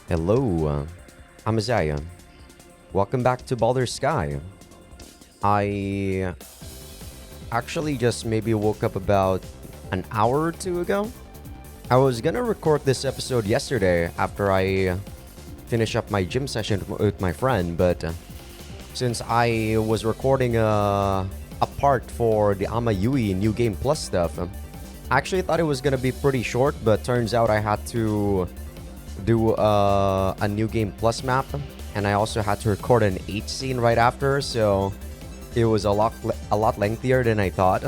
Hello, I'm Azai. Welcome back to Baldr Sky. I actually just maybe woke up about an hour or two ago. I was gonna record this episode yesterday after I finish up my gym session with my friend, but since I was recording a part for the Amayui New Game Plus stuff, I actually thought it was gonna be pretty short, but turns out I had to do a New Game Plus map, and I also had to record an H scene right after, so it was a lot lengthier than I thought.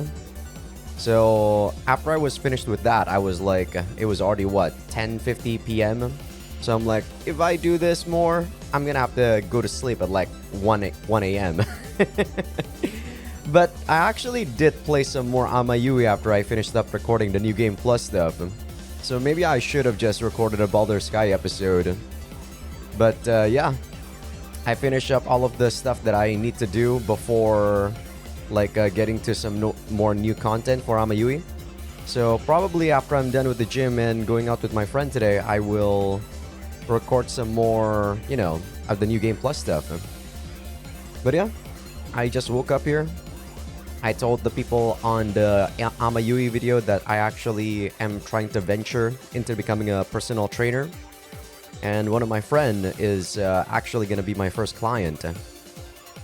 So after I was finished with that, I was like, it was already what, 10:50 p.m. So I'm like, if I do this more, I'm gonna have to go to sleep at like 1 a.m. But I actually did play some more Amayui after I finished up recording the New Game Plus stuff. So maybe I should have just recorded a Baldr Sky episode. But yeah, I finished up all of the stuff that I need to do before getting to some more new content for Amayui. So probably after I'm done with the gym and going out with my friend today, I will record some more, of the New Game Plus stuff. But yeah, I just woke up here. I told the people on the Amayui video that I actually am trying to venture into becoming a personal trainer. And one of my friend is actually going to be my first client.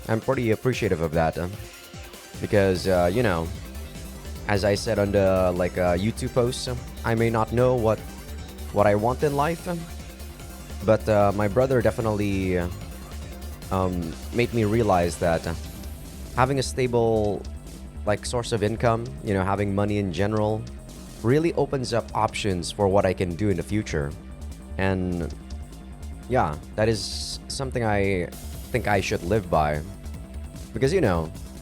I'm pretty appreciative of that. Because, as I said on the YouTube post, I may not know what I want in life. But my brother definitely made me realize that having a stable source of income, having money in general, really opens up options for what I can do in the future. And yeah, that is something I think I should live by. Because,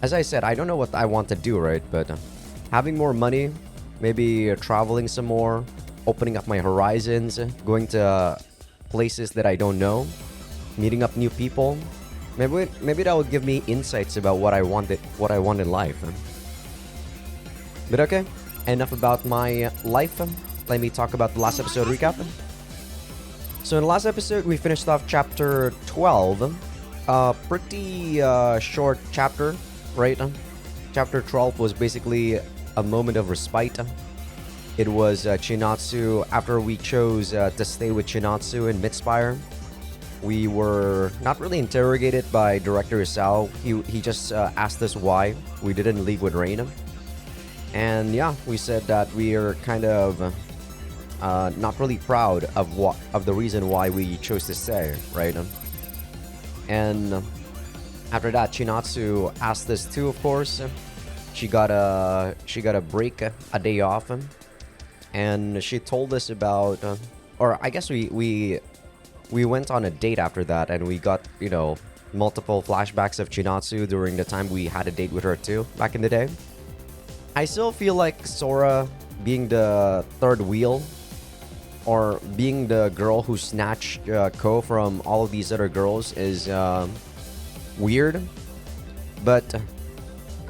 as I said, I don't know what I want to do, right? But having more money, maybe traveling some more, opening up my horizons, going to places that I don't know, meeting up new people, maybe that would give me insights about what I want in life. But okay, enough about my life. Let me talk about the last episode recap. So in the last episode, we finished off chapter 12. Pretty short chapter, right? Chapter 12 was basically a moment of respite. It was Chinatsu. After we chose to stay with Chinatsu in Midspire, we were not really interrogated by Director Isao. He just asked us why we didn't leave with Reina. And yeah, we said that we are kind of not really proud of the reason why we chose to stay, right? And after that, Chinatsu asked us too, of course. She got a break, a day off, and she told us about, or I guess we went on a date after that, and we got multiple flashbacks of Chinatsu during the time we had a date with her too back in the day. I still feel like Sora being the third wheel, or being the girl who snatched Ko from all of these other girls, is weird. But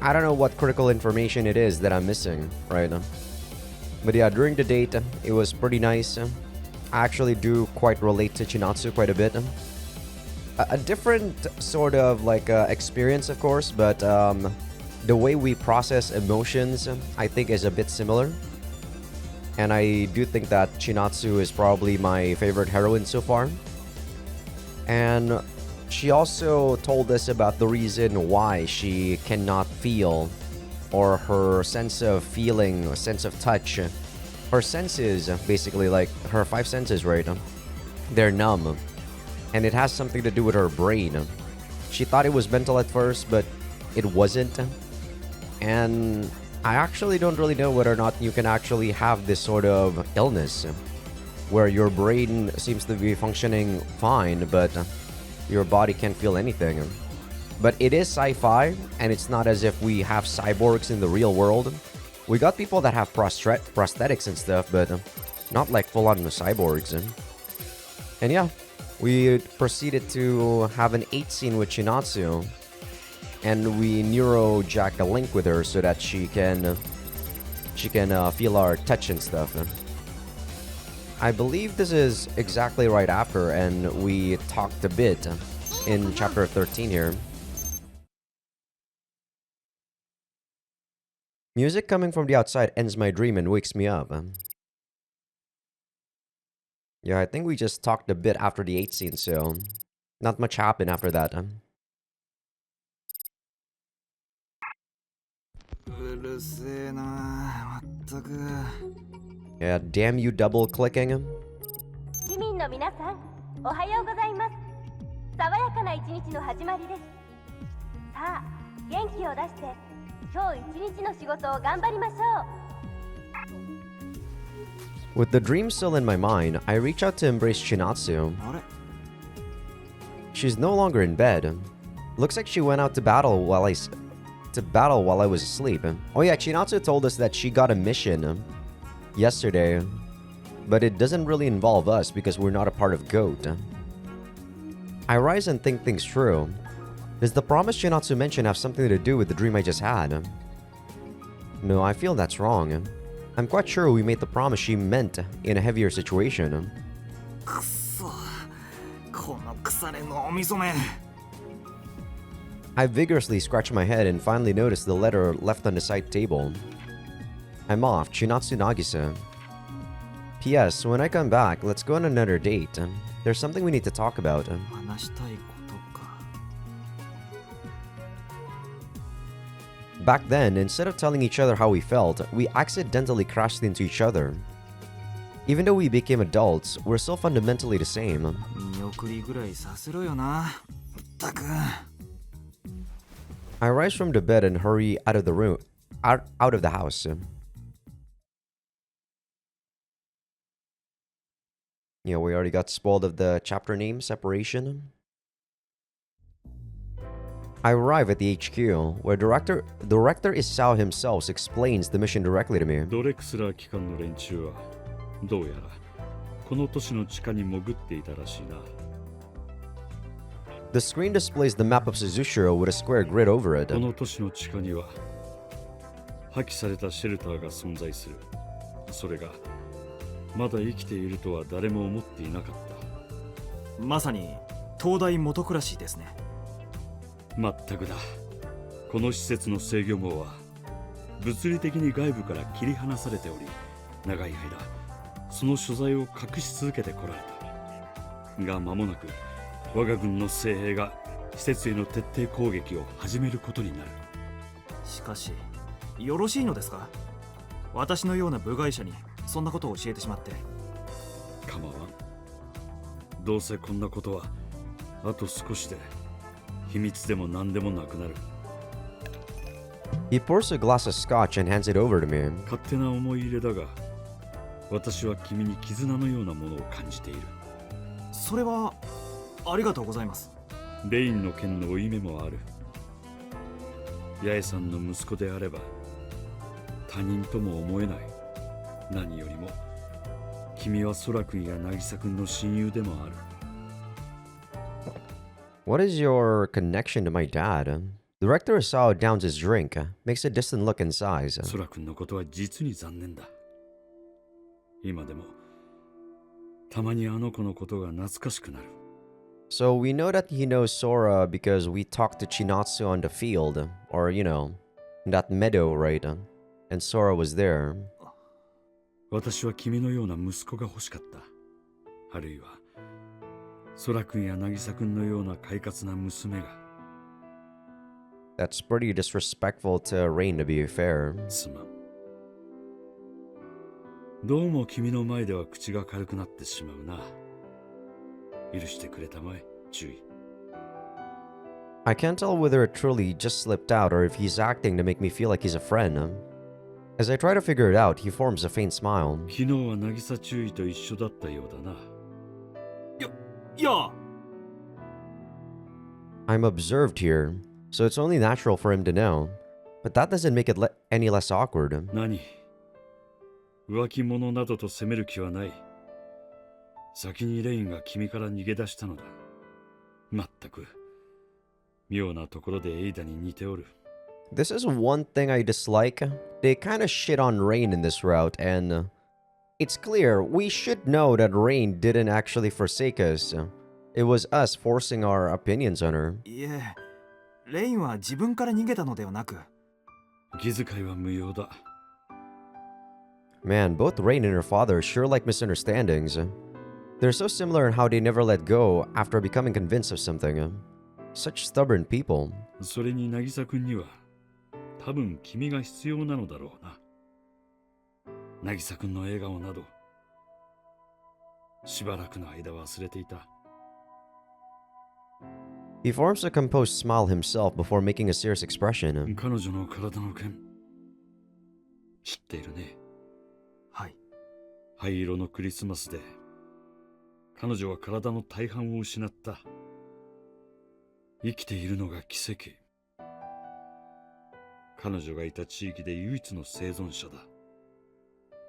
I don't know what critical information it is that I'm missing right now. But yeah, during the date, it was pretty nice. I actually do quite relate to Chinatsu quite a bit. A different sort of experience, of course, but the way we process emotions, I think, is a bit similar. And I do think that Chinatsu is probably my favorite heroine so far. And she also told us about the reason why she cannot feel, or her sense of feeling, sense of touch. Her senses, basically, her five senses, right? They're numb. And it has something to do with her brain. She thought it was mental at first, but it wasn't. And I actually don't really know whether or not you can actually have this sort of illness where your brain seems to be functioning fine, but your body can't feel anything. But it is sci-fi, and it's not as if we have cyborgs in the real world. We got people that have prosthetics and stuff, but not full-on cyborgs. And yeah, we proceeded to have an 8 scene with Chinatsu. And we neurojack a link with her so that she can feel our touch and stuff. I believe this is exactly right after, and we talked a bit in chapter 13 here. Music coming from the outside ends my dream and wakes me up. Yeah, I think we just talked a bit after the 8th scene, so not much happened after that. Yeah, damn you double clicking. 市民の皆さん、おはようございます。爽やかな一日の始まりです。さあ、元気を出して、今日一日の仕事を頑張りましょう。 With the dream still in my mind, I reach out to embrace Chinatsu. She's no longer in bed. Looks like she went out to battle while I was asleep. Oh yeah, Chinatsu told us that she got a mission yesterday, but it doesn't really involve us because we're not a part of GOAT. I rise and think things through. Does the promise Chinatsu mentioned have something to do with the dream I just had? No, I feel that's wrong. I'm quite sure we made the promise she meant in a heavier situation. I vigorously scratch my head and finally notice the letter left on the side table. I'm off, Chinatsu Nagisa. P.S. When I come back, let's go on another date. There's something we need to talk about. Back then, instead of telling each other how we felt, we accidentally crashed into each other. Even though we became adults, we're still fundamentally the same. I rise from the bed and hurry out of the room, out of the house. Yeah, we already got spoiled of the chapter name, Separation. I arrive at the HQ, where Director Isao himself explains the mission directly to me. The screen displays the map of Suzushiro with a square grid over it. He pours a glass of scotch and hands it over to me. What is your connection to my dad? Director Isao downs his drink, makes a distant look and sighs. So we know that he knows Sora because we talked to Chinatsu on the field, or you know, that meadow, right? And Sora was there. That's pretty disrespectful to Rain, to be fair. I can't tell whether it truly just slipped out or if he's acting to make me feel like he's a friend. As I try to figure it out, he forms a faint smile. I'm observed here, so it's only natural for him to know. But that doesn't make it any less awkward. This is one thing I dislike. They kind of shit on Rain in this route, and It's clear we should know that Rain didn't actually forsake us. It was us forcing our opinions on her. いえ、レインは自分から逃げたのではなく、気遣いは無用だ。 Man, both Rain and her father sure like misunderstandings. They're so similar in how they never let go after becoming convinced of something. Such stubborn people. それに渚君には多分君が必要なのだろうな。渚君の笑顔などしばらくの間忘れていた。 He forms a composed smile himself before making a serious expression. 彼女の体の件知っているね。はい。灰色のクリスマスで彼女は体の大半を失った。生きているのが奇跡。彼女がいた地域で唯一の生存者だ。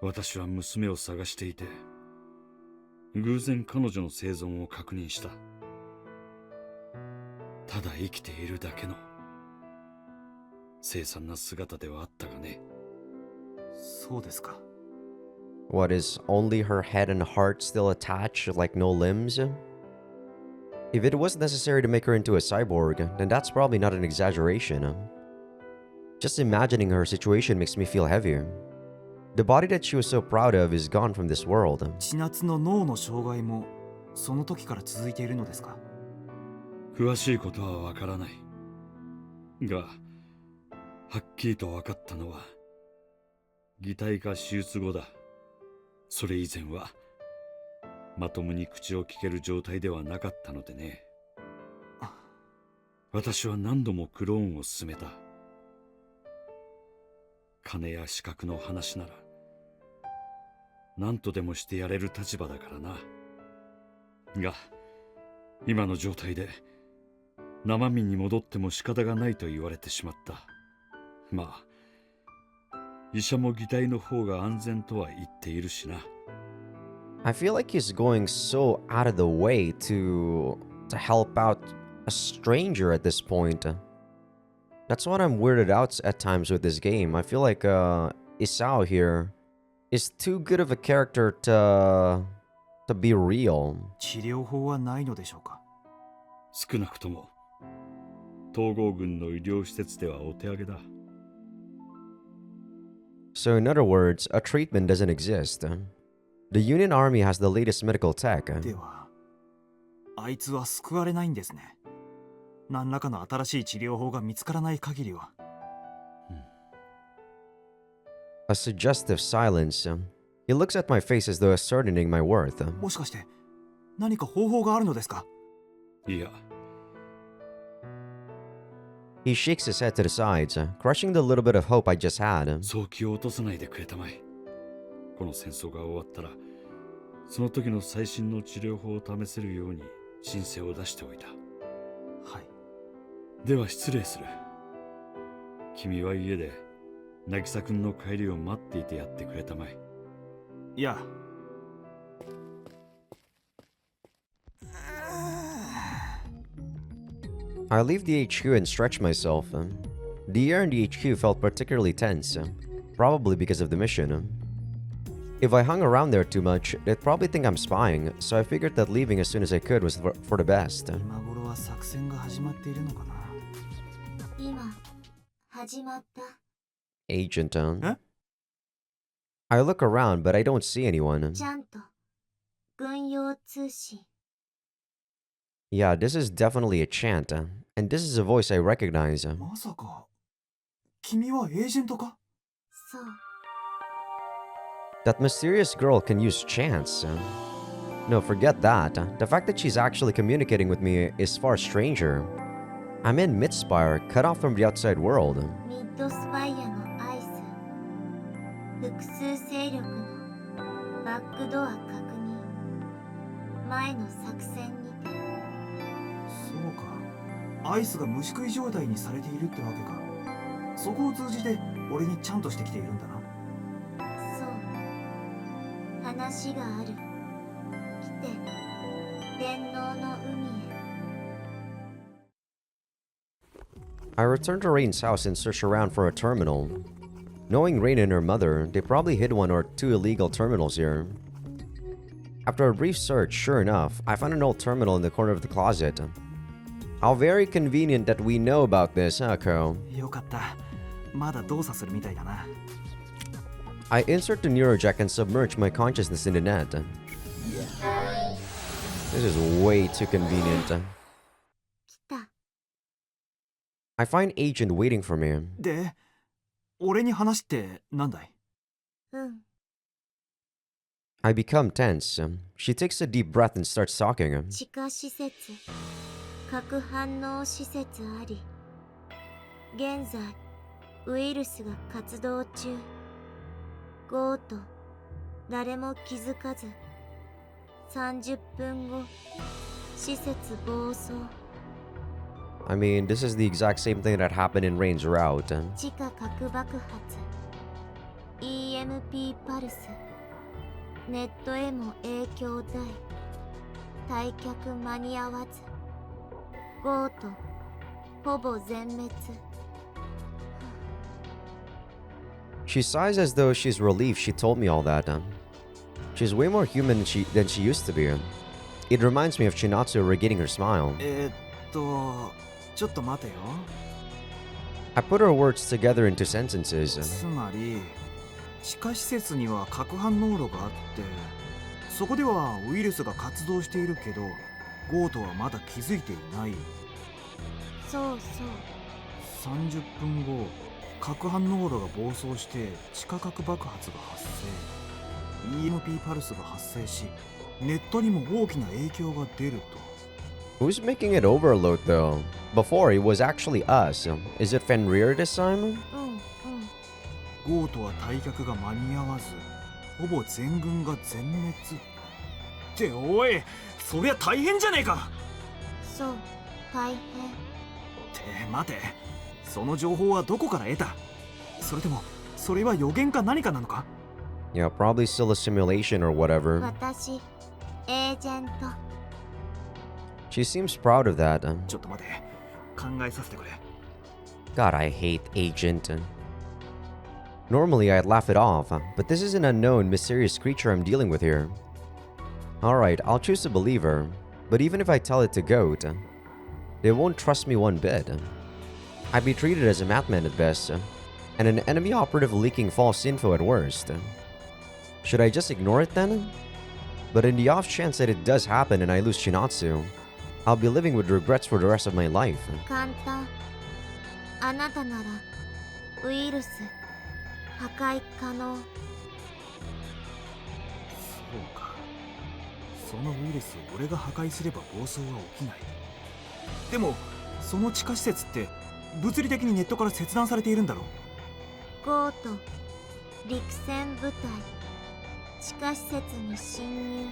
私は娘を探していて偶然彼女の生存を確認した。ただ生きているだけの凄惨な姿ではあったがね。そうですか。 What, is only her head and heart still attached, like no limbs? If it was necessary to make her into a cyborg, then that's probably not an exaggeration. Just imagining her situation makes me feel heavier. The body that she was so proud of is gone from this world. 千夏の脳の障害もその時から続いているのですか。詳しいことはわからないが、はっきりと分かったのは擬態化手術後だ。それ以前はまともに口を聞ける状態ではなかったのでね。私は何度もクローンを勧めた。金や資格の話なら何とでもしてやれる立場だからな。が今の状態で生身に戻っても仕方がないと言われてしまった。まあ医者も擬態の方が安全とは言っているしな。 I feel like he's going so out of the way to help out a stranger at this point. That's what I'm weirded out at times with this game. I feel like Isao here is too good of a character to be real. 治療法はないのでしょうか。少なくとも統合軍の医療施設ではお手上げだ。 So in other words, a treatment doesn't exist. The Union Army has the latest medical tech. では、あいつは救われないんですね。何らかの新しい治療法が見つからない限りは。A suggestive silence. He looks at my face as though ascertaining my worth. もしかして何か方法があるのですか。いや、 He shakes his head to the sides, crushing the little bit of hope I just had. そう気を落とさないでくれたまえ。この戦争が終わったらその時の最新の治療法を試せるように申請を出しておいた。はい。では失礼する。君は家で渚君の帰りを待っていてやってくれたまえ。いや。I leave the HQ and stretch myself. The air in the HQ felt particularly tense, probably because of the mission. If I hung around there too much, they'd probably think I'm spying, so I figured that leaving as soon as I could was for the best. 今頃は作戦が始まっているのかな。今始まった。 Agent, Huh? I look around, but I don't see anyone. ちゃんと軍用通信。 Yeah, this is definitely a chant, and this is a voice I recognize. まさか君はエージェントか。そう。 That mysterious girl can use chants. No, forget that. The fact that she's actually communicating with me is far stranger. I'm in Midspire, cut off from the outside world. ミッドスパイアのアイス。複数勢力のバックドア確認。前の作戦にて。そうか。アイスが虫食い状態にされているってわけか。そこを通じて俺にちゃんとしてきているんだな。そう。話がある。来て。電脳の海へ。 I return to Rain's house and search around for a terminal. Knowing Rain and her mother, they probably hid one or two illegal terminals here. After a brief search, sure enough, I found an old terminal in the corner of the closet. How very convenient that we know about this, huh, Ko? よかった。まだ動作するみたいだな。I insert the neurojack and submerge my consciousness in the net. This is way too convenient. 来た。 I find Agent waiting for me. で、俺に話ってなんだい？うん。 I become tense. She takes a deep breath and starts talking. 地下施設、核反応施設あり。現在、ウイルスが活動中。ゴート、誰も気づかず。30分後、施設暴走。I mean, this is the exact same thing that happened in Rain's route. 地下核爆発。EMP パルス。ネットへも影響大。退却間に合わず。ゴート、ほぼ全滅。She sighs as though she's relieved she told me all that. She's way more human than she used to be. It reminds me of Chinatsu regaining her smile. ちょっと待てよ。I put her words together into sentences. つまり、地下施設には核反応炉があって、そこではウイルスが活動しているけど、ゴートはまだ気づいていない。そうそう。30分後、核反応炉が暴走して地下核爆発が発生。EMP パルスが発生し、ネットにも大きな影響が出ると。Who's making it overload though? Before it was actually us. Is it Fenrir this time? ゴートは退却が間に合わず、ほぼ全軍が全滅。っておい、そりゃ大変じゃねえか。そう、大変。って待て、その情報はどこから得た？それとも、それは予言か何かなのか？ Yeah, probably still a simulation or whatever. 私、エージェント。She seems proud of that. ちょっと待て、考えさせてくれ。God, I hate Agent. Normally, I'd laugh it off, but this is an unknown, mysterious creature I'm dealing with here. Alright, I'll choose to believe her, but even if I tell it to Goat, they won't trust me one bit. I'd be treated as a madman at best, and an enemy operative leaking false info at worst. Should I just ignore it then? But in the off chance that it does happen and I lose Chinatsu, I'll be living with regrets for the rest of my life. 簡単。あなたなら、ウイルス、破壊可能。そうか。そのウイルスを俺が破壊すれば暴走は起きない。でも、その地下施設って物理的にネットから切断されているんだろう。ゴート、陸戦部隊、地下施設に侵入。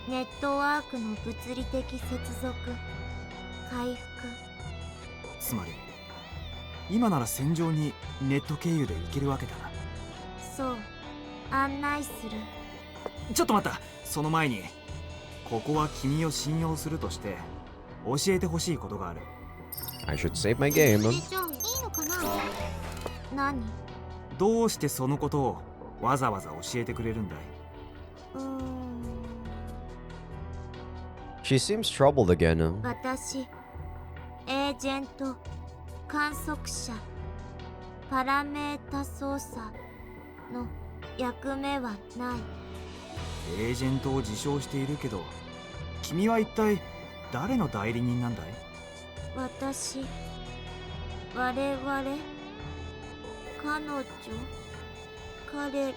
ネットワークの物理的接続、回復。つまり、今なら戦場にネット経由で行けるわけだな。そう、案内する。ちょっと待った。その前に、ここは君を信用するとして教えてほしいことがある。I should save my game. それじゃあいいのかな？何？どうしてそのことをわざわざ教えてくれるんだい？ She seems troubled again. 私、エージェント、観測者、パラメータ操作の役目はない。エージェントを自称しているけど、君は一体誰の代理人なんだい？私、我々、彼女、彼ら。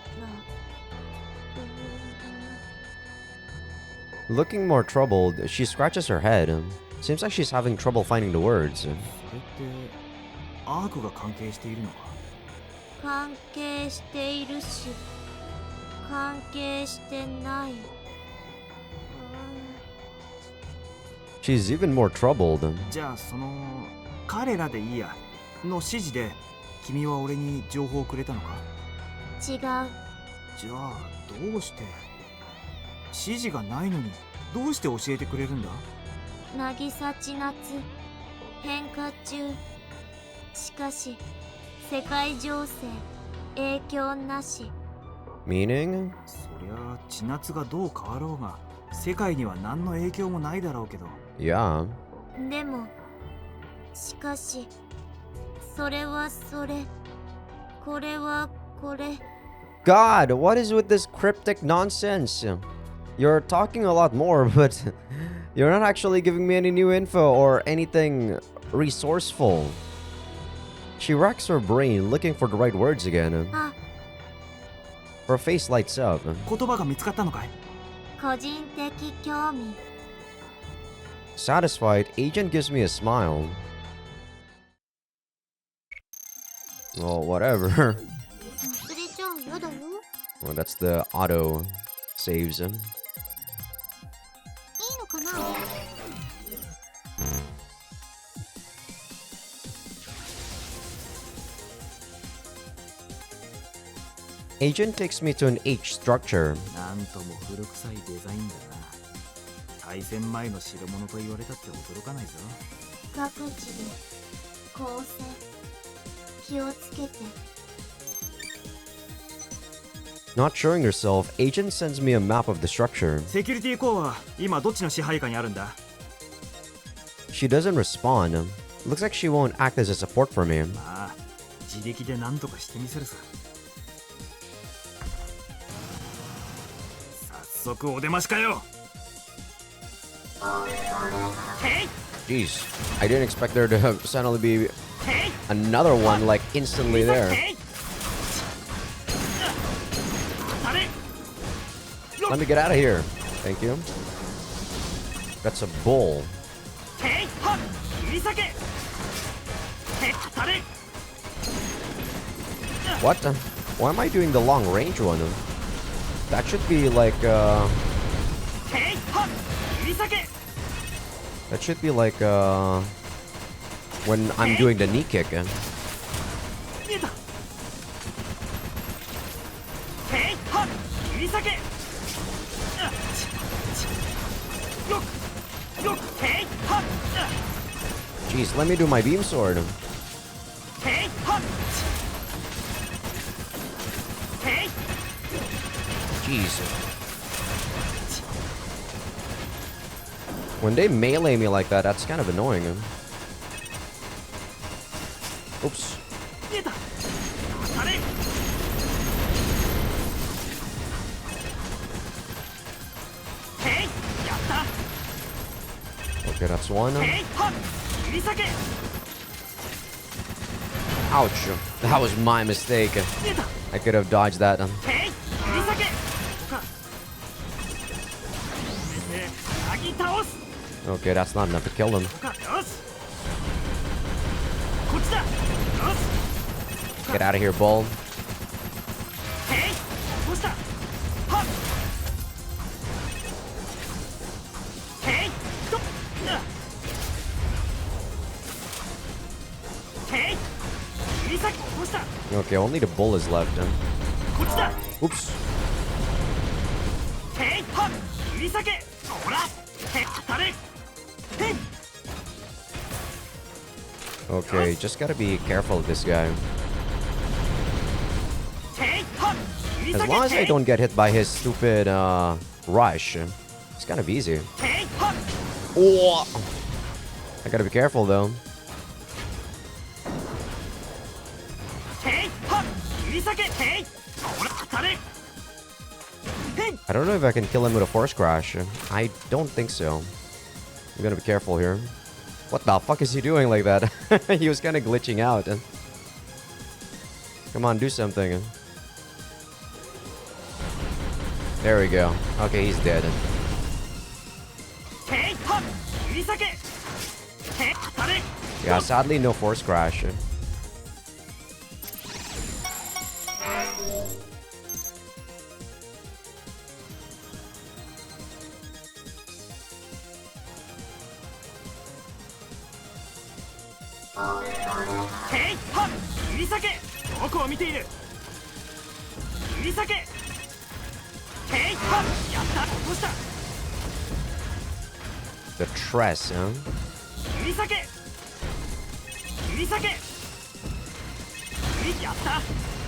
Looking more troubled, she scratches her head. Seems like she's having trouble finding the words. それってアークが関係しているのか？関係しているし、関係してない。She's even more troubled. じゃあその彼らでいいやの指示で君は俺に情報をくれたのか？違う。じゃあどうして？指示がないのにどうして教えてくれるんだ？渚千夏、変化中。しかし世界情勢、影響なし。 Meaning? そりゃ千夏がどう変わろうが世界には何の影響もないだろうけど。 Yeah. でもしかしそれはそれ、これはこれ。 God, what is with this cryptic nonsense? You're talking a lot more, but you're not actually giving me any new info or anything resourceful. She racks her brain looking for the right words again. あ、 Her face lights up. 言葉が見つかったのかい？個人的興味。 Satisfied, Agent gives me a smile. Well, whatever. 忘れちゃうやだよ。 Well, that's the auto saves. いいのかな。 Agent takes me to an H structure. なんとも古臭いデザインだな。対戦前の代物と言われたって驚かないぞ。各地で構成気をつけて。 Not showing herself, Agent sends me a map of the structure. セキュリティコアは今どっちの支配下にあるんだ？ She doesn't respond. Looks like she won't act as a support for me. まあ自力で何とかしてみせるさ。早速お出ましかよ。 Jeez, I didn't expect there to suddenly be another one like instantly there. Let me get out of here. Thank you. That's a bull. What? Why am I doing the long range one? That should be like that should be like when I'm doing the knee kick. Jeez, let me do my beam sword. Jeez. When they melee me like that, that's kind of annoying. Oops. Okay, that's one. Ouch. That was my mistake. I could have dodged that. Okay, that's not enough to kill him. Get out of here, bull. Okay, only the bull is left. Oops. Okay, just gotta be careful of this guy. As long as I don't get hit by his stupid rush, it's kind of easy. Oh! I gotta be careful though. I don't know if I can kill him with a force crash. I don't think so. I'm gonna be careful here. What the fuck is he doing like that? He was kind of glitching out. Come on, do something. There we go. Okay, he's dead. Yeah, sadly, no force crash. The tress, huh?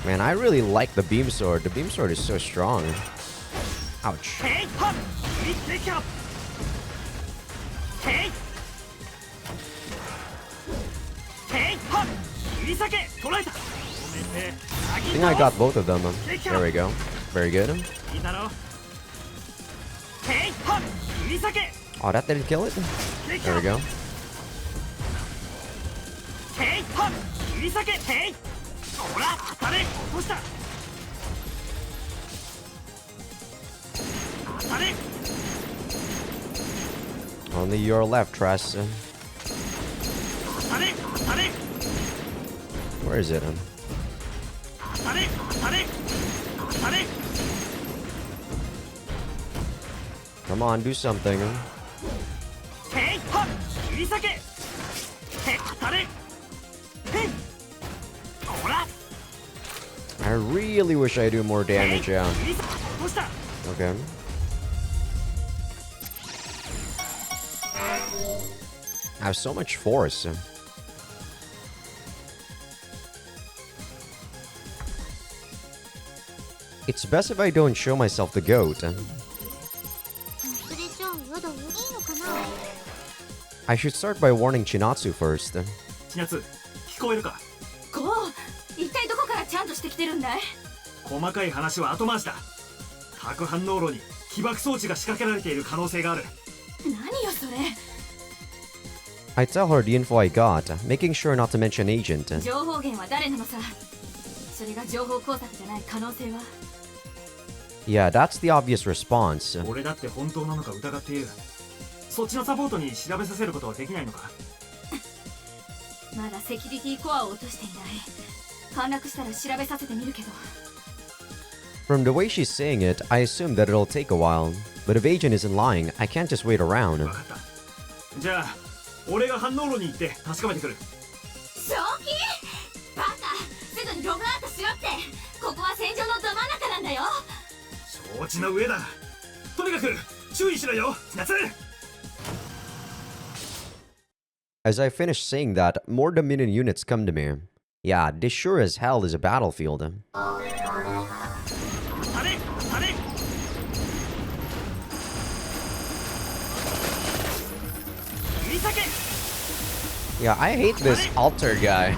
Man, I really like the beam sword. The beam sword is so strong. Ouch. I think I got both of them. There we go. Very good. Oh, that didn't kill it? There we go. Only your left, Tress. Where is it? Come on, do something. I really wish I do more damage, yeah. Okay. I have so much force. It's best if I don't show myself the goat. I should start by warning Chinatsu first. 千夏、聞こえるか？こう、一体どこからちゃんとしてきてるんだい？細かい話は後回しだ。核反応炉に起爆装置が仕掛けられている可能性がある。何よそれ。I tell her the info I got, making sure not to mention agent. 情報源は誰なのさ。それが情報工作じゃない可能性は。Yeah, that's the obvious response. 俺だって本当なのか疑っている。そっちのサポートに調べさせることはできないのか？まだセキュリティコアを落としていない。陥落したら調べさせてみるけど。From the way she's saying it, I assume that it'll take a while. But if agent isn't lying, I can't just wait around. 分かった。じゃあ、俺が反応炉に行って確かめてくる。正気？バカ！すぐにログアウトしろって。ここは戦場のど真ん中なんだよ。承知の上だ。とにかく注意しろよ、夏。As I finish saying that, more Dominion units come to me. Yeah, this sure as hell is a battlefield. Yeah, I hate this altar guy.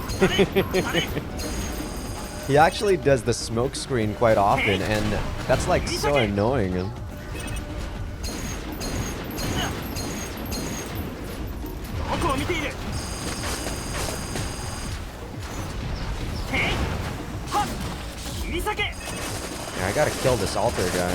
He actually does the smoke screen quite often, and that's like so annoying. Yeah, I gotta kill this altar guy.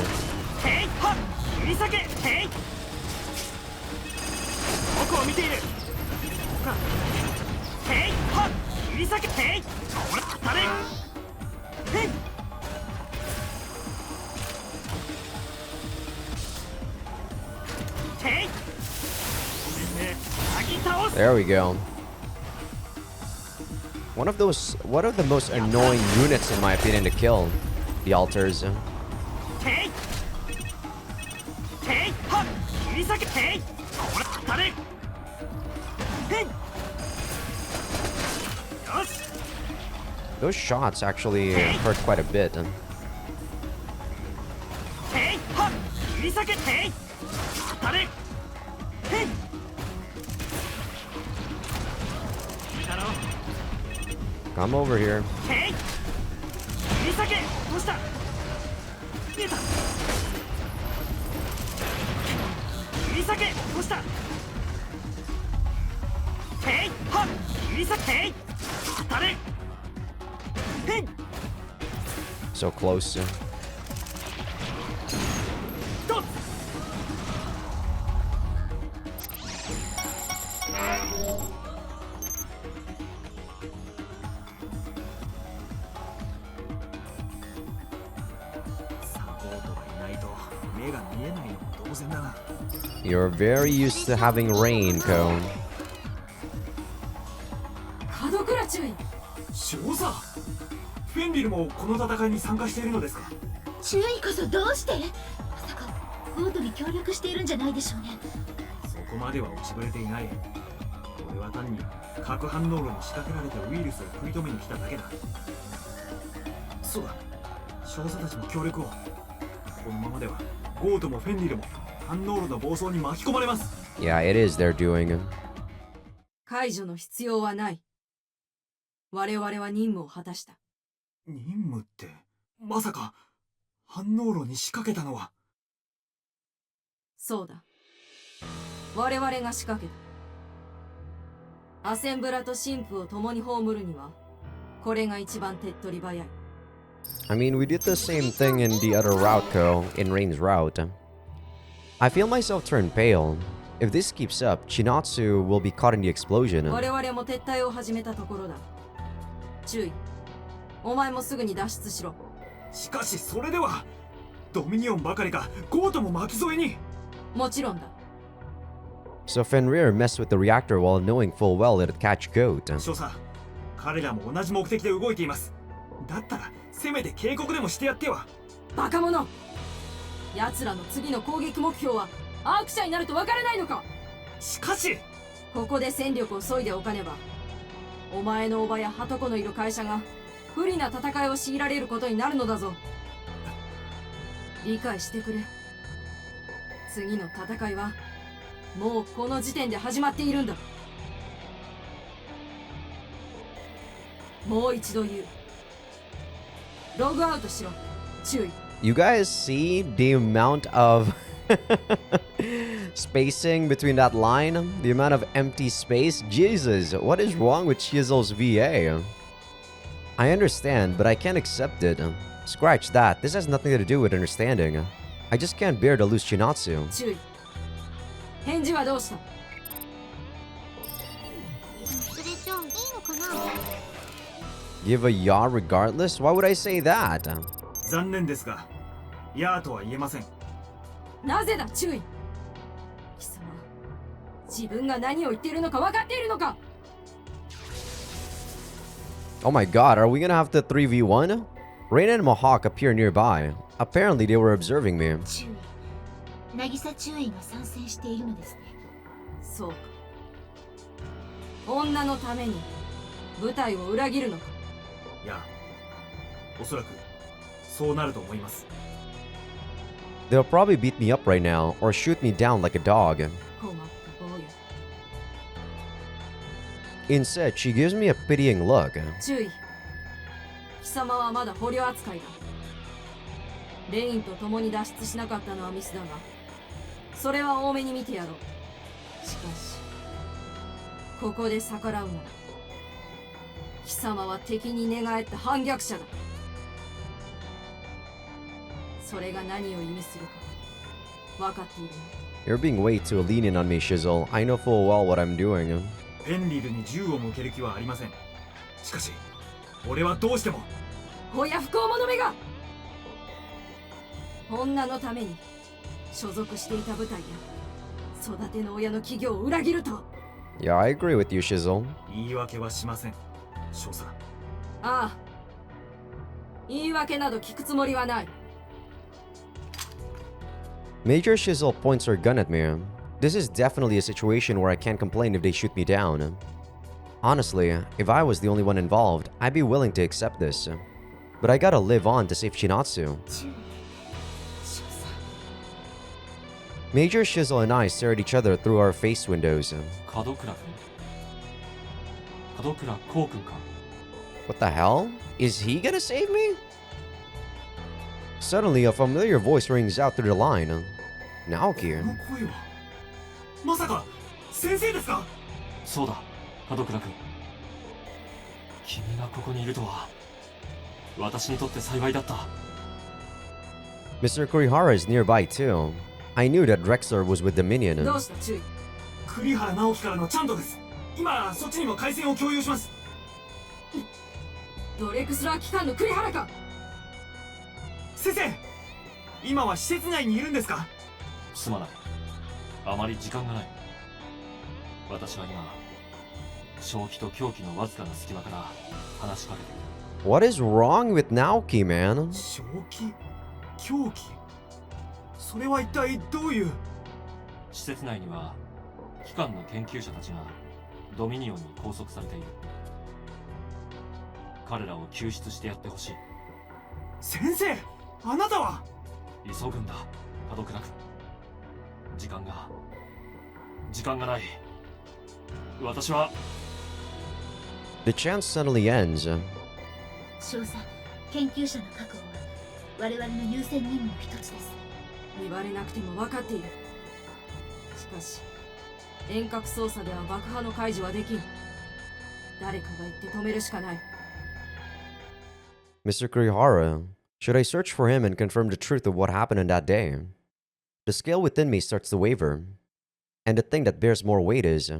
There we go. One of the most annoying units in my opinion to kill. The altars. Those shots actually hurt quite a bit. Come over here. So close. You're very used to having rain, Cone. 少佐、フェンリルもこの戦いに参加しているのですか？注意こそどうして？まさかボートに協力しているんじゃないでしょうね。そこまでは落ちぶれていない。俺は単に核反応炉に仕掛けられたウイルスを食い止めに来ただけだ。そうだ、少佐たちも協力を。このままではゴートもフェンリルも反応炉の暴走に巻き込まれます。 Yeah, it is they're doing. 解除の必要はない。我々は任務を果たした。任務って、まさか反応炉に仕掛けたのは。そうだ。我々が仕掛けた。アセンブラと神父を共に葬るには、これが一番手っ取り早い。I mean, we did the same thing in the other route, Ko, in Rain's route. I feel myself turn pale. If this keeps up, Chinatsu will be caught in the explosion. 我々も撤退を始めたところだ。注意。お前もすぐに脱出しろ。しかしそれではドミニオンばかりかゴートも巻き添えに。もちろんだ。So Fenrir messed with the reactor while knowing full well it'd catch Goat. 少佐、彼らも同じ目的で動いています。だったらせめて警告でもしてやっては。バカ者。奴らの次の攻撃目標はアーク社になるとわからないのか。しかしここで戦力を削いでおかねば、お前の叔母やハトコのいる会社が不利な戦いを強いられることになるのだぞ。理解してくれ。次の戦いはもうこの時点で始まっているんだ。もう一度言う。ログアウトしろ。注意。You guys see the amount of spacing between that line? The amount of empty space? Jesus, what is wrong with Shizel's VA? I understand, but I can't accept it. Scratch that. This has nothing to do with understanding. I just can't bear to lose Chinatsu. 注意。返事はどうした？それじゃあいいのかな。 Give a yaw regardless? Why would I say that? 残念ですが、やーとは言えません。なぜだ、注意。貴様、自分が何を言っているのか分かっているのか。 Oh my god, are we gonna have to 3v1? Rain and Mohawk appear nearby. Apparently they were observing me. 注意。渚注意が参戦しているのですね。そうか。女のために部隊を裏切るのか。いや、おそらくそうなると思います。 They'll probably beat me up right now or shoot me down like a dog. 困った坊や。 Instead, she gives me a pitying look. 注意。貴様はまだ捕虜扱いだ。レインと共に脱出しなかったのはミスだが、それは多めに見てやろう。しかし、ここで逆らうなら、貴様は敵に寝返った反逆者だ。それが何を意味するか分かっているね。 You're being way too lenient on me, Shizzle. I know full well what I'm doing. ペンリルに銃を向ける気はありません。しかし俺はどうしても。親不幸者めが、女のために所属していた部隊や育ての親の企業を裏切ると。 Yeah, I agree with you, Shizzle. 言い訳はしません、少佐。ああ、言い訳など聞くつもりはない。 Major Shizzle points her gun at me. This is definitely a situation where I can't complain if they shoot me down. Honestly, if I was the only one involved, I'd be willing to accept this. But I gotta live on to save Chinatsu. 注意。少佐。 Major Shizzle and I stare at each other through our face windows. 門倉君門倉こう君か。 What the hell? Is he gonna save me? Suddenly, a familiar voice rings out through the line. こ Naoki. の声はまさか先生ですか。そうだ門倉君、君がここにいるとは私にとって幸いだった。 Mr. Kurihara is nearby too. I knew that Drexler was with Dominion. どうした、注意。栗原直樹からのチャントです。今そっちにも回線を共有します。ドレクスラー機関の栗原か。先生、今は施設内にいるんですか。すまない、あまり時間がない。私は今正気と狂気のわずかな隙間から話しかけている。 What is wrong with Naoki, man? 正気、狂気、それは一体どういう。施設内には機関の研究者たちがドミニオンに拘束されている。彼らを救出してやってほしい。先生、あなたは。急ぐんだ、パドクナ君。時間がない。私は。 The chant suddenly ends. 少佐、研究者の確保は我々の優先任務の一つです。言われなくても分かっている。しかし遠隔操作では爆破の解除はできん。誰かが言って止めるしかない。 Mr. Kurihara, should I search for him and confirm the truth of what happened on that day? The scale within me starts to waver, and the thing that bears more weight is...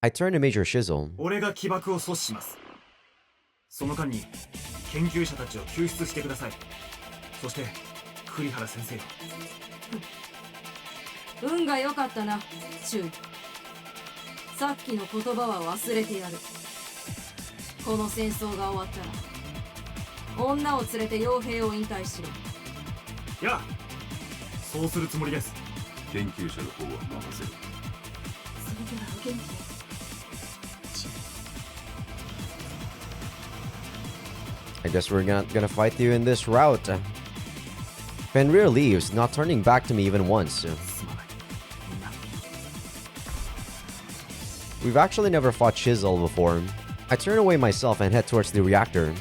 I turn to Major Shizzle. 俺が起爆を阻止します。その間に研究者たちを救出してください。そして栗原先生を。運が良かったな、注意。さっきの言葉は忘れてやる。この戦争が終わったら女を連れて傭兵を引退しろ。やあ、そうするつもりです。研究者の方は任せる。それではお元気で。I guess we're not gonna fight you in this route. Fenrir leaves, not turning back to me even once. We've actually never fought Shizzle before. I turn away myself and head towards the reactor.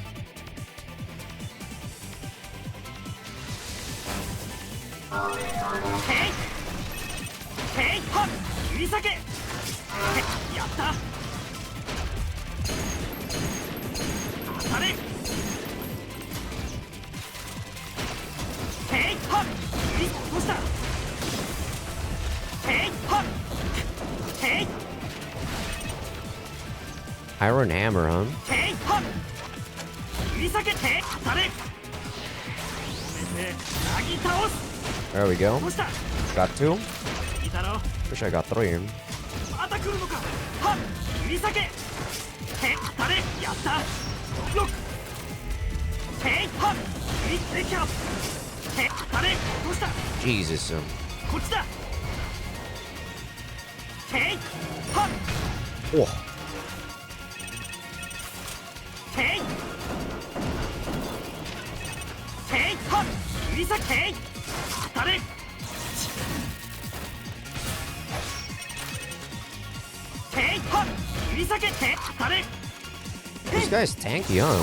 Iron Hammer, huh? There we go. Got two. Wish I got three. Jesus. Oh. This guy's tanky, huh?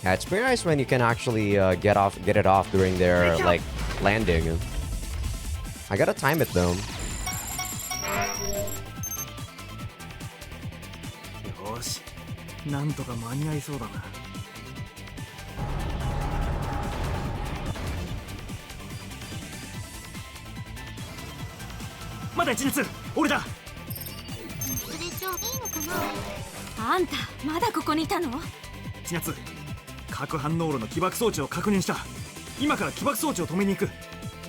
Yeah, it's pretty nice when you can actually get it off during their like landing. I gotta time it though. よし、なんとか間に合いそうだな。まだ1列、俺だ。それじゃあいいのかな。あんたまだここにいたの1列、核反応炉の起爆装置を確認した。今から起爆装置を止めに行く。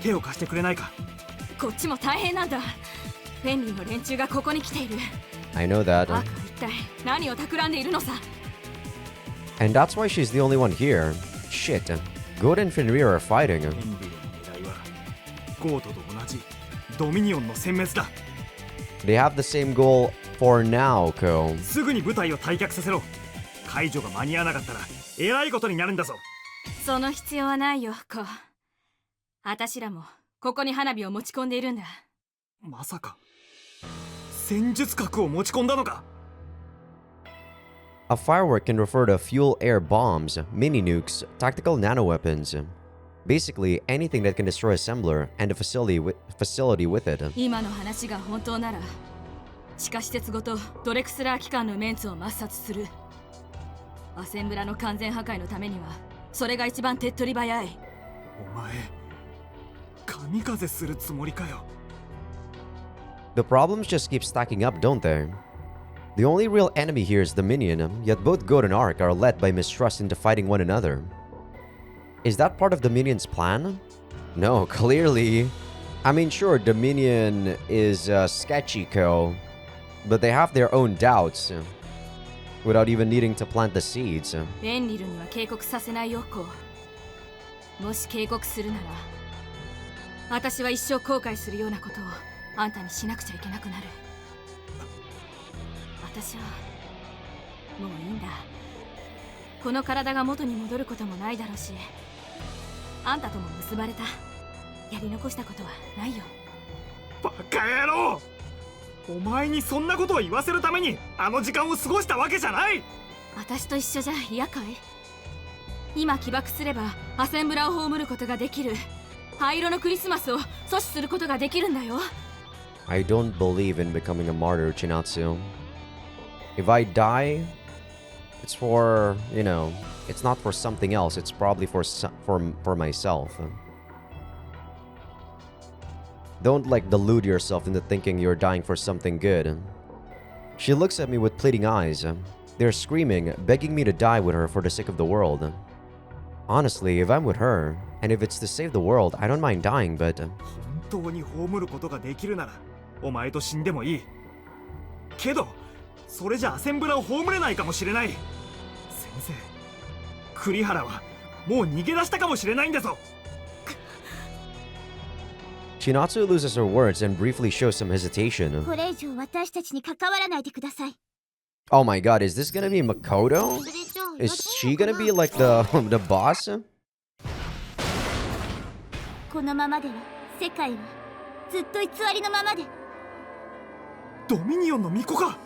手を貸してくれないか。こっちも大変なんだ。フェンリーの連中がここに来ている。 I know that. バカは一体何を企んでいるのさ。 And that's why she's the only one here. Shit. Good and Fenrir are fighting. フェンリーの狙いはゴートと同じドミニオンの殲滅だ。 They have the same goal for now, Ko. すぐに部隊を退却させろ。解除が間に合わなかったらえらいことになるんだぞ。その必要はないよ、コ。あたしらもここに花火を持ち込んでいるんだ。まさか戦術核を持ち込んだのか。 A firework can refer to fuel air bombs, mini nukes, tactical nanoweapons. Basically, anything that can destroy assembler and a facility with it. 今の話が本当なら地下施設ごとドレクスラー機関のメンツを抹殺する。アセンブラの完全破壊のためにはそれが一番手っ取り早い。お前神風するつもりかよ。 The problems just keep stacking up, don't they? The only real enemy here is the minion, yet both God and Ark are led by mistrust into fighting one another. Is that part of the minion's plan? No, clearly. I mean, sure, the minion is sketchy, Ko, but they have their own doubts, without even needing to plant the seeds. エンリルには警告させないよ、コ。もし警告するなら私は一生後悔するようなことをあんたにしなくちゃいけなくなる。私はもういいんだ。この体が元に戻ることもないだろうし、あんたとも結ばれた。やり残したことはないよ。バカ野郎、お前にそんなことを言わせるためにあの時間を過ごしたわけじゃない。私と一緒じゃ嫌かい？今起爆すればアセンブラを葬ることができる。灰色のクリスマスを阻止することができるんだよ。I don't believe in becoming a martyr, Chinatsu. If I die, it's for, you know, it's not for something else. It's probably for myself. Don't like delude yourself into thinking you're dying for something good. She looks at me with pleading eyes. They're screaming, begging me to die with her for the sake of the world. Honestly, if I'm with her, and if it's to save the world, I don't mind dying, but... 本当に葬ることができるならお前と死んでもいいけど、それじゃアセンブラを葬れないかもしれない。先生、栗原はもう逃げ出したかもしれないんだぞ。Chinatsu loses her words and briefly shows some hesitation. これ以上私たちに関わらないでください。 Oh my god, is this gonna be Makoto? それじゃあ Is she gonna be like the boss? このままでは世界はずっと偽りのままで。ドミニオンの巫女か。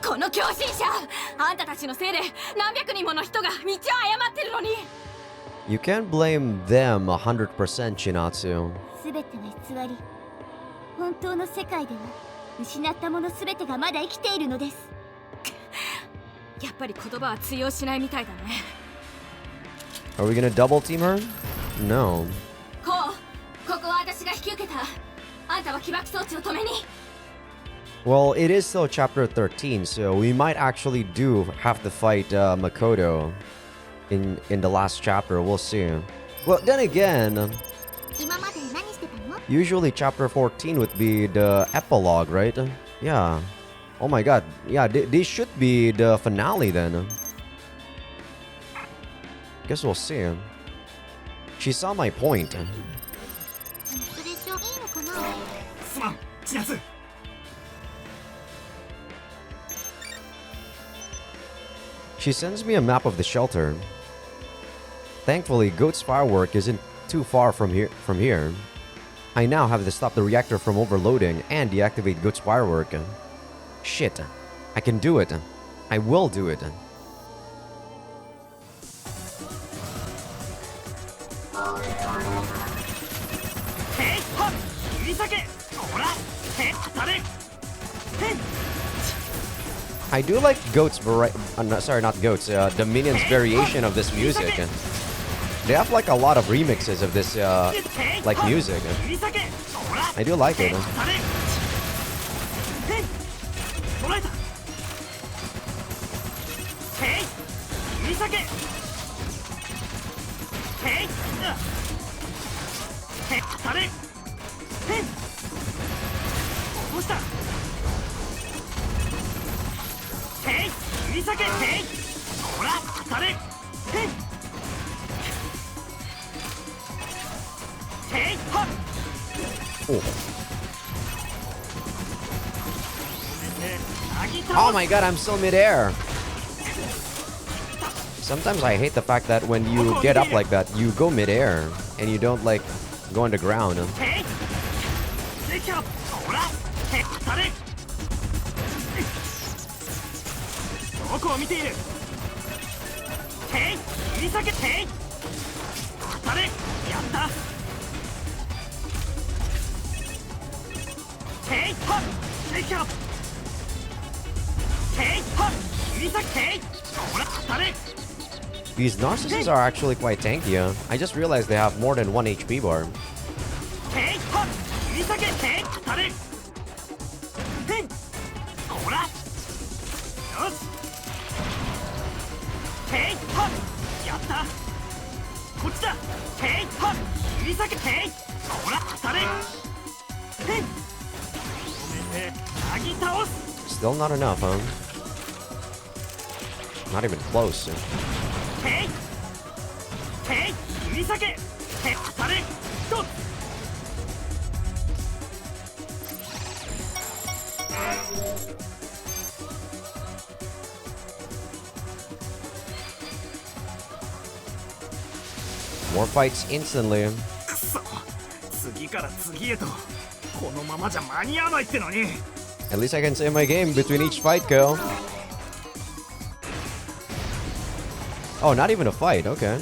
この狂信者、あんたたちのせいで何百人もの人が道を誤ってるのに。You can't blame them 100%, Chinatsu. すべては偽り。本当の世界では失ったものすべてがまだ生きているのです。やっぱり言葉は通用しないみたいだね。Are we gonna double team her? No. ここは私が引き受けた。あんたは起爆装置を止めに。Well, it is still chapter 13, so we might actually do have to fight Makoto in the last chapter. We'll see. Well, then again, 今まで何してたの？ usually chapter 14 would be the epilogue, right? Yeah. Oh my god. Yeah, this should be the finale then. Guess we'll see. She saw my point. それじゃいいのかな？すまん、千夏。She sends me a map of the shelter. Thankfully, Goat's firework isn't too far from here. I now have to stop the reactor from overloading and deactivate Goat's firework. Shit. I can do it. I will do it. I do like Goat's sorry, not Goat's, the Minions variation of this music. They have like a lot of remixes of this like music. I do like it. Oh my god, I'm still midair. Sometimes I hate the fact that when you get up like that, you go midair and you don't like go on the ground. These narcissists are actually quite tanky. I just realized they have more than 1 HP bar. Still not enough, huh? Not even close. More fights instantly. くそ、次から次へとこのままじゃ間に合わないってのに。 At least I can save my game between each fight, go. Oh, not even a fight, okay.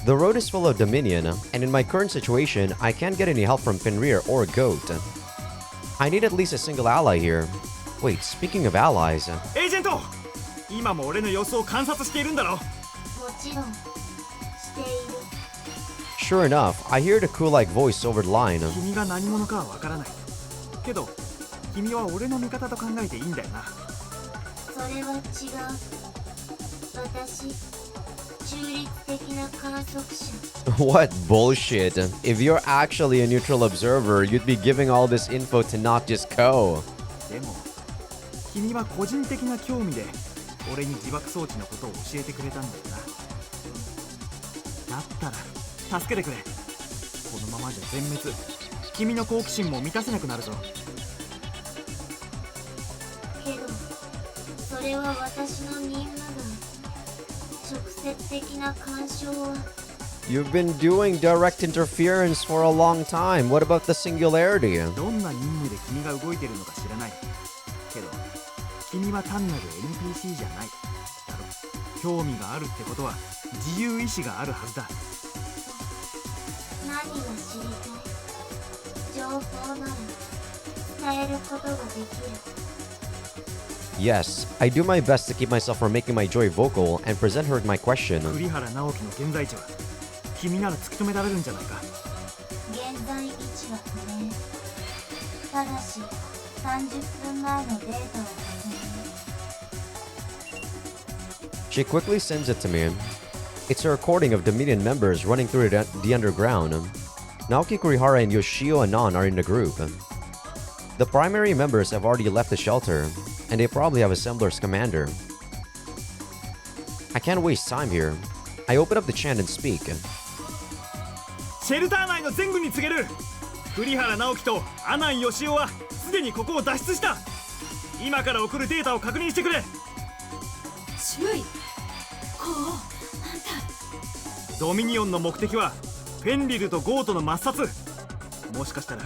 The road is full of Dominion, and in my current situation, I can't get any help from Fenrir or Goat. I need at least a single ally here. Wait, speaking of allies... エージェント、今も俺の様子を観察しているんだろ。もちろんしている。 Sure enough, I hear the cool-like voice over the line. 君が何者かはわからないけど、君は俺の味方と考えていいんだよな。それは違う。私、中立的な観測者。 What bullshit. If you're actually a neutral observer, you'd be giving all this info to not just Ko. でも、君は個人的な興味で俺に自爆装置のことを教えてくれたんだよな。だったら助けてくれ。このままじゃ全滅。君の好奇心も満たせなくなるぞ。けど、それは私の任務だ。直接的な干渉は。 You've been doing direct interference for a long time. What about the singularity? どんな任務で君が動いてるのか知らない。けど、君は単なる NPC じゃない。だろ。興味があるってことは自由意志があるはずだ。何が知りたい？情報なら伝えることができる。 Yes, I do my best to keep myself from making my joy vocal and present her with my question. 栗原直樹の現在地は君なら突き止められるんじゃないか。現在位置は不明。ただし30分前のデータを確認。 She quickly sends it to me. It's a recording of Dominion members running through the underground. Naoki Kurihara and Yoshio Anan are in the group. The primary members have already left the shelter, and they probably have Assembler's commander. I can't waste time here. I open up the chant and speak. シェルター内の全軍に告げる。栗原直樹と阿南義雄はすでにここを脱出した。今から送るデータを確認してくれ。注意。こう、あんた。ドミニオンの目的はフェンリルとゴートの抹殺。もしかしたら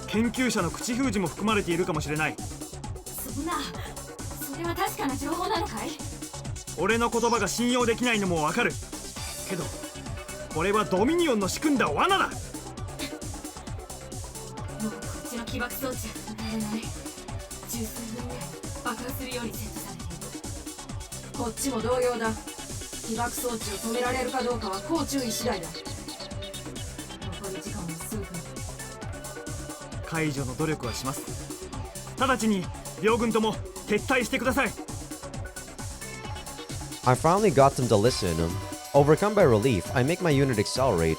研究者の口封じも含まれているかもしれない。そんな、それは確かな情報なのかい？俺の言葉が信用できないのもわかるけど、これはドミニオンの仕組んだ罠だ。もうこっちの起爆装置は止められない。十数分で爆破するように設置されている。こっちも同様だ。起爆装置を止められるかどうかは高注意次第だ。残り時間は数分。解除の努力はします。直ちに両軍とも撤退してください。 I finally got them to listen. Overcome by relief, I make my unit accelerate.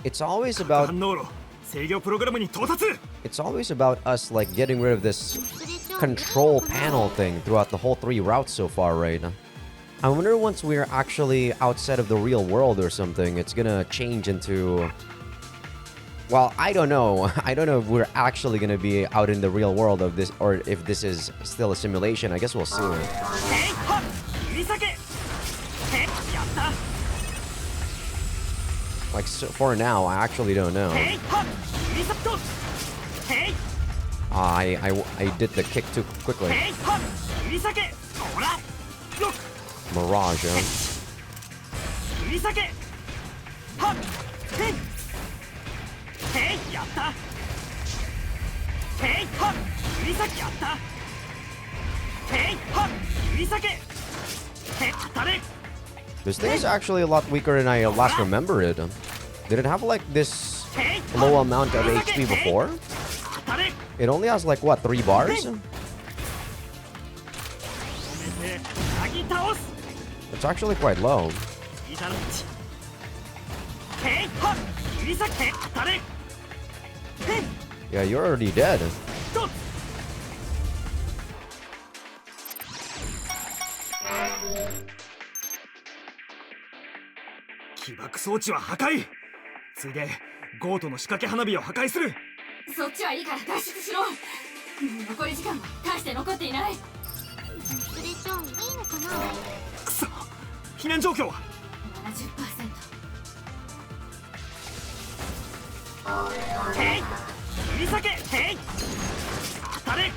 It's always about 反応路制御プログラムに到達。 it's always about us like getting rid of this control panel thing throughout the whole 3 routes so far, right? I wonder once we're actually outside of the real world or something, it's gonna change into... Well, I don't know. I don't know if we're actually gonna be out in the real world of this, or if this is still a simulation. I guess we'll see. Like, so for now, I actually don't know. I did the kick too quickly. Mirage, huh? This thing is actually a lot weaker than I last remember it. Did it have like this low amount of HP before? It only has like what, 3 bars? It's actually quite low. Yeah, you're already dead. 起爆装置は破壊。ついでゴートの仕掛け花火を破壊する。そっちはいいから脱出しろ。もう残り時間は大して残っていない。それじゃあいいのかな。くそ、避難状況は。 70%。へい、切り裂け。へい、当たれ。へい、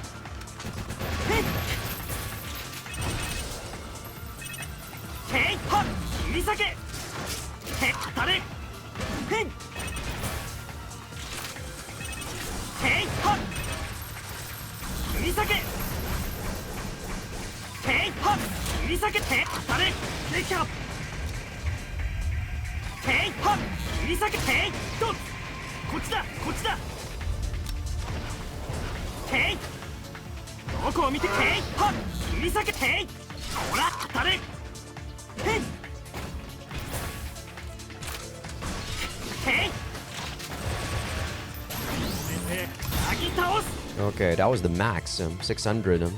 へい、はっ、切り裂け。へい、当たれ。へい、へい、はっ、切り裂け。へい、はっ、切り裂け。へい、当たれ。できた。へい、はっ、切り裂け。へい、どっ、こっちだ、こっちだ。へい、どこを見て。へい、はっ、切り裂け。へい、ほら、当たれ。へい、へい、なぎ倒す。 Okay, that was the max, 600,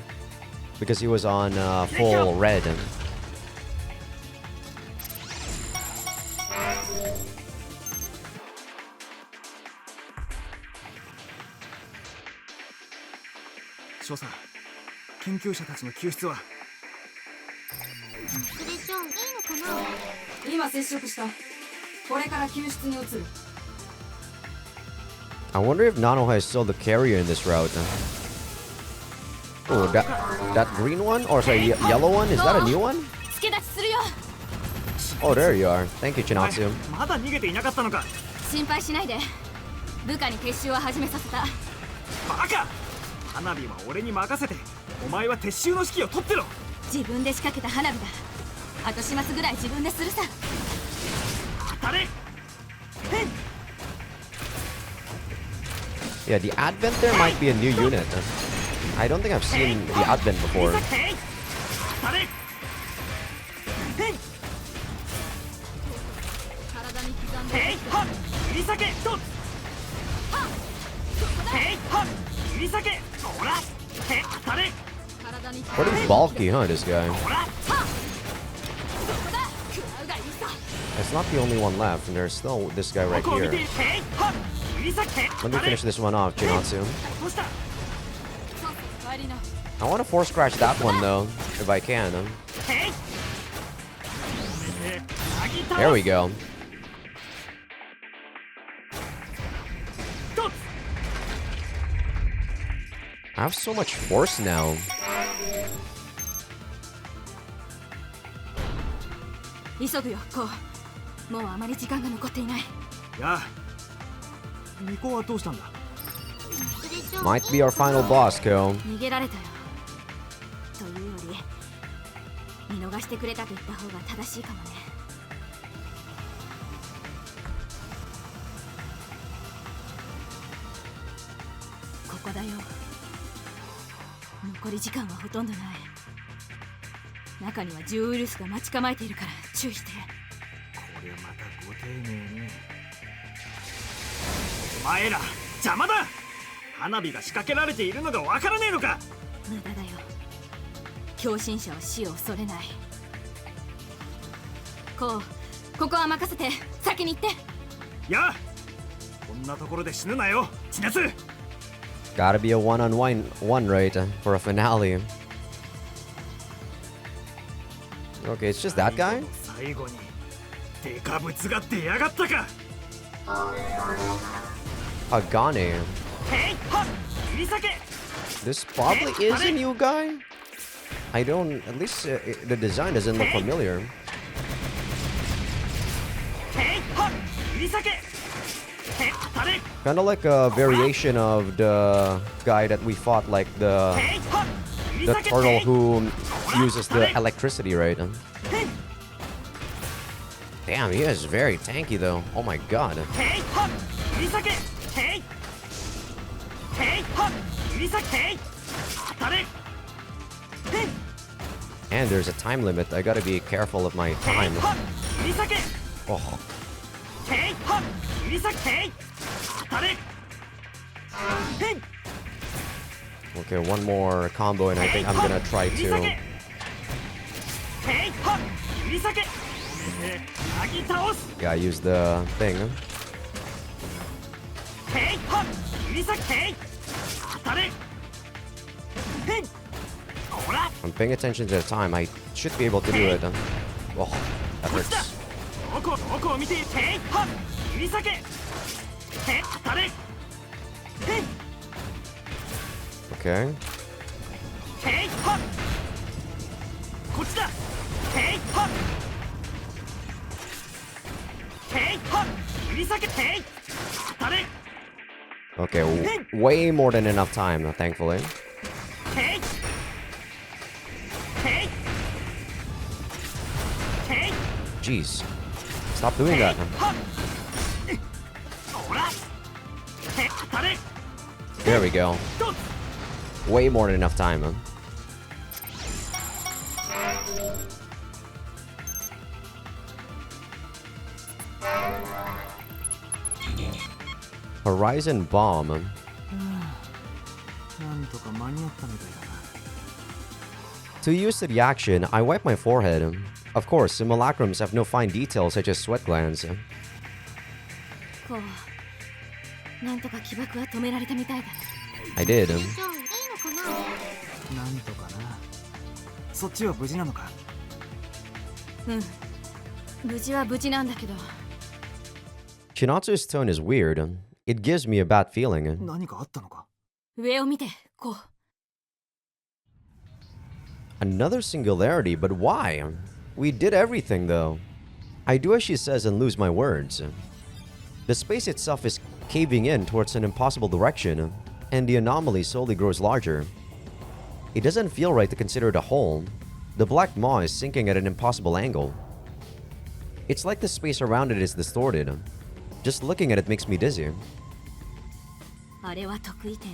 because he was on full red. 少佐、研究者たちの救出は。それじゃあいいのかな。今接触した。これから救出に移る。 I wonder if Nanoha is still the carrier in this route. Oh, that green one? Or sorry, yellow one? Is that a new one? 助立ちするよ。 Oh, there you are. Thank you, Chinatsu. まだ逃げていなかったのか。心配しないで。部下に撤収を始めさせた。バカ、花火は俺に任せて、お前は撤収の指揮を取ってろ。自分で仕掛けた花火だ。後始末ぐらい自分でするさ。当たれ。へい、 Yeah, the Advent there might be a new unit. I don't think I've seen the Advent before. 当たれ。へい、体に刻んで。へい、はっ、切り裂け。どっ、へい、はっ、切り裂け。ほら、へい、当たれ。 体に。 Pretty bulky, huh, this guy? ほら、 It's not the only one left, and there's still this guy right どこを見 here. て。へい、はっ、切り裂け。 Let me finish this one off, Chinatsu. どうした。 帰りな。 I want to force crash that one, though, if I can. へい、 There we go. どっ、 I have so much force now. 急ぐよ、こう。もうあまり時間が残っていない。やあ、巫女はどうしたんだ。それじゃあ Might be our final boss, Ko. 逃げられたよ。というより、見逃してくれたと言った方が正しいかもね。ここだよ。残り時間はほとんどない。中には獣ウイルスが待ち構えているから注意して。これまたご丁寧に。お前ら邪魔だ。花火が仕掛けられているのがわからねえのか。無駄だよ。狂信者は死を恐れない。こう、ここは任せて。先に行って。やあ、こんなところで死ぬなよ、千夏。 Gotta be a one-on-one, right, for a finale. Okay, it's just that guy? 最後にデカブツが出やがったか。 Agane. へい、はっ、切り裂け。 This probably is a new guy? I don't... At least the design doesn't look familiar. へい、はっ、切り裂け。へい、当たれ。 Kinda like a variation of the guy that we fought, like へい、はっ、切り the 裂け。 turtle who uses the electricity, right? Damn, he is very tanky though. Oh my god. へい、はっ、切り裂け。へい、へい、はっ、切り裂け。へい、当たれ。へい、 And there's a time limit. I gotta be careful of my へい、 time. はっ、切り裂け。 Oh, へい、はっ、切り裂け。へい、当たれ。へい、 okay, one more combo and I think I'm gonna try 切り裂け。 to... へい、はっ、切り裂け。Yeah, I used the thing. I'm paying attention to the time. I should be able to do it. Oh, that hurts. Okay. Okay, way more than enough time, thankfully. Jeez. Stop doing that. There we go. Way more than enough time, huh? Horizon Bomb. To use the action, I wipe my forehead. Of course, simulacrums have no fine details such as sweat glands. こうなんとか起爆は止められたみたいだね。 I did. じゃあいいのかな。なんとかな。そっちは無事なのか。無事は無事なんだけど。 Shinatsu's tone is weird. It gives me a bad feeling. 何かあったのか。上を見て、こう。 Another singularity, but why? We did everything though. I do as she says and lose my words. The space itself is caving in towards an impossible direction, and the anomaly slowly grows larger. It doesn't feel right to consider it a hole. The black maw is sinking at an impossible angle. It's like the space around it is distorted. Just looking at it makes me dizzy. あれは得意点。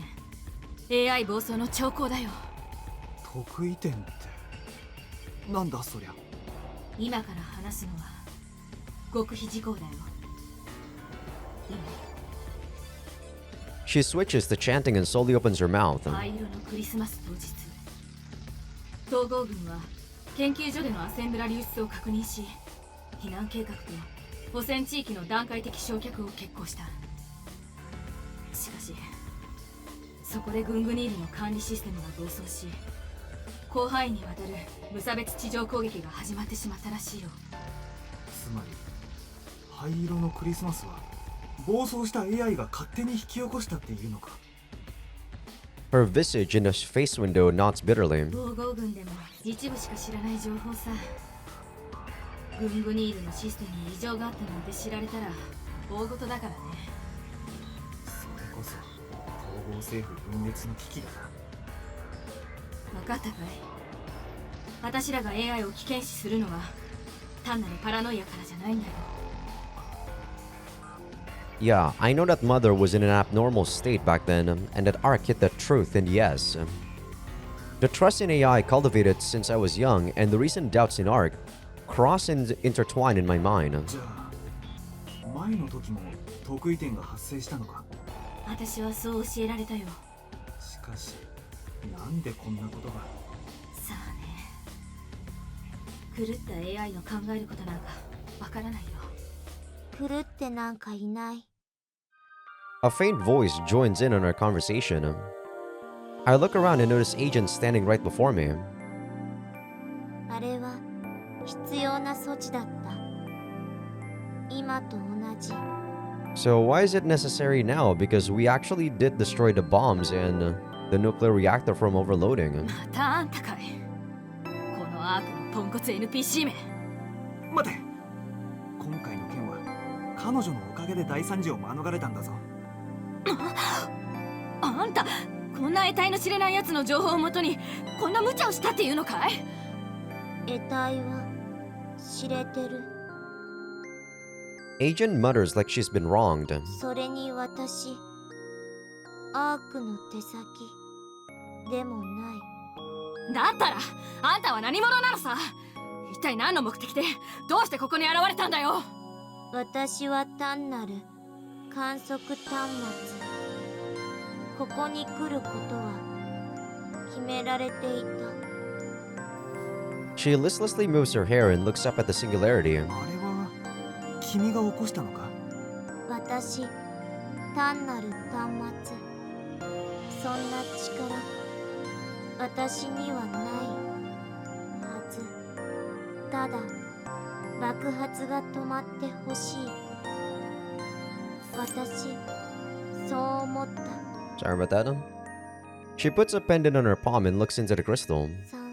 AI 暴走の兆候だよ。得意点ってなんだそりゃ。今から話すのは極秘事項だよ。She switches to chanting and slowly opens her mouth. 灰色のクリスマス当日、統合軍は研究所でのアセンブラ流出を確認し、避難計画と汚染地域の段階的焼却を決行した。しかしそこでグングニールの管理システムが暴走し、広範囲にわたる無差別地上攻撃が始まってしまったらしいよ。つまり灰色のクリスマスは暴走した AI が勝手に引き起こしたっていうのか。 Her visage in the face window nods bitterly. 統合軍でも一部しか知らない情報さ。グングニールのシステムに異常があったなんて知られたら大事だからね。それこそ統合政府分裂の危機だな。分かったかい？私らが AI を危険視するのは単なるパラノイアからじゃないんだよ。 Yeah, I know that Mother was in an abnormal state back then, and that Ark hit the truth, and yes. The trust in AI cultivated since I was young, and the recent doubts in Ark cross and intertwine in my mind. じゃあ前の時も得意点が発生したのか。私はそう教えられたよ。しかしなんでこんなことが。さあね。狂った AI の考えることなんかわからないよ。狂ってなんかいない。 A faint voice joins in on our conversation. I look around and notice agents standing right before me. あれは必要な措置だった。今と同じ。 So why is it necessary now? Because we actually did destroy the bombs and the nuclear reactor from overloading. またあんたかい。このアークのポンコツ NPC め。待て、今回の件は彼女のおかげで大惨事を免れたんだぞ。あんたこんな得体の知れないやつの情報をもとにこんな無茶をしたっていうのかい？得体は知れてる。 Agent mutters like she's been wronged. それに私アークの手先でもない。だったらあんたは何者なのさ。一体何の目的でどうしてここに現れたんだよ。私は単なる観測端末。ここに来ることは決められていた。She listlessly moves her hair and looks up at the singularity. あれは君が起こしたのか？私、単なる端末。そんな力、私にはないはず。ただ、爆発が止まってほしい。私、そう思った。Sorry about that. She puts a pendant on her palm and looks into the crystal. 3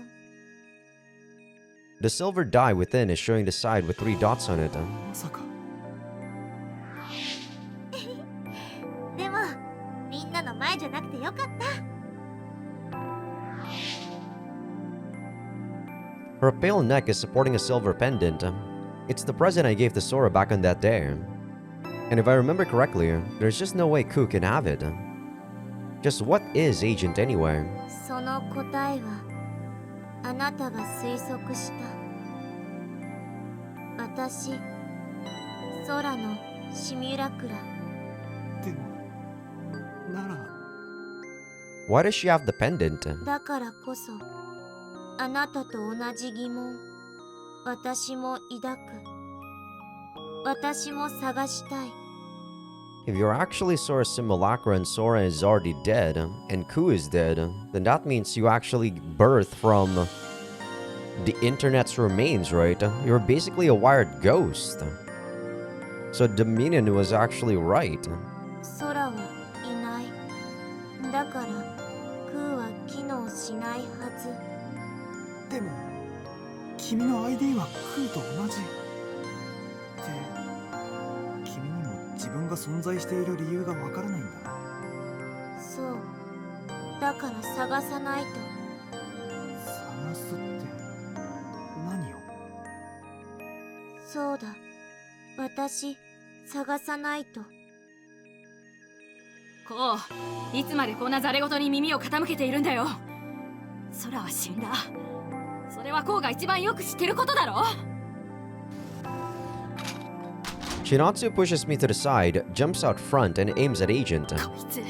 The silver die within is showing the side with 3 dots on it. まさか。でも、みんなの前じゃなくてよかった。Her pale neck is supporting a silver pendant. It's the present I gave to Sora back on that day. And if I remember correctly, there's just no way Ku can have it. Just what is Agent anyway? その答えは、あなたが推測した。私、空のシミュラクラ。でも、なら Why does she have the pendant? だからこそ、あなたと同じ疑問、私も抱く。私も探したい。If you're actually Sora's simulacra and Sora is already dead, and Ku is dead, then that means you actually birthed from the internet's remains, right? You're basically a wired ghost. So Dominion was actually right. 空はいない。だから、空は機能しないはず。でも君の ID はクーと同じって君にも自分が存在している理由がわからないんだな。そう。だから探さないと。探すって何を？そうだ。私、探さないと。こう、いつまでこんなザレ言に耳を傾けているんだよ。空は死んだ。それはこうが一番よく知ってることだろ。Shinatsu pushes me to the side, jumps out front, and aims at Agent. こいつ、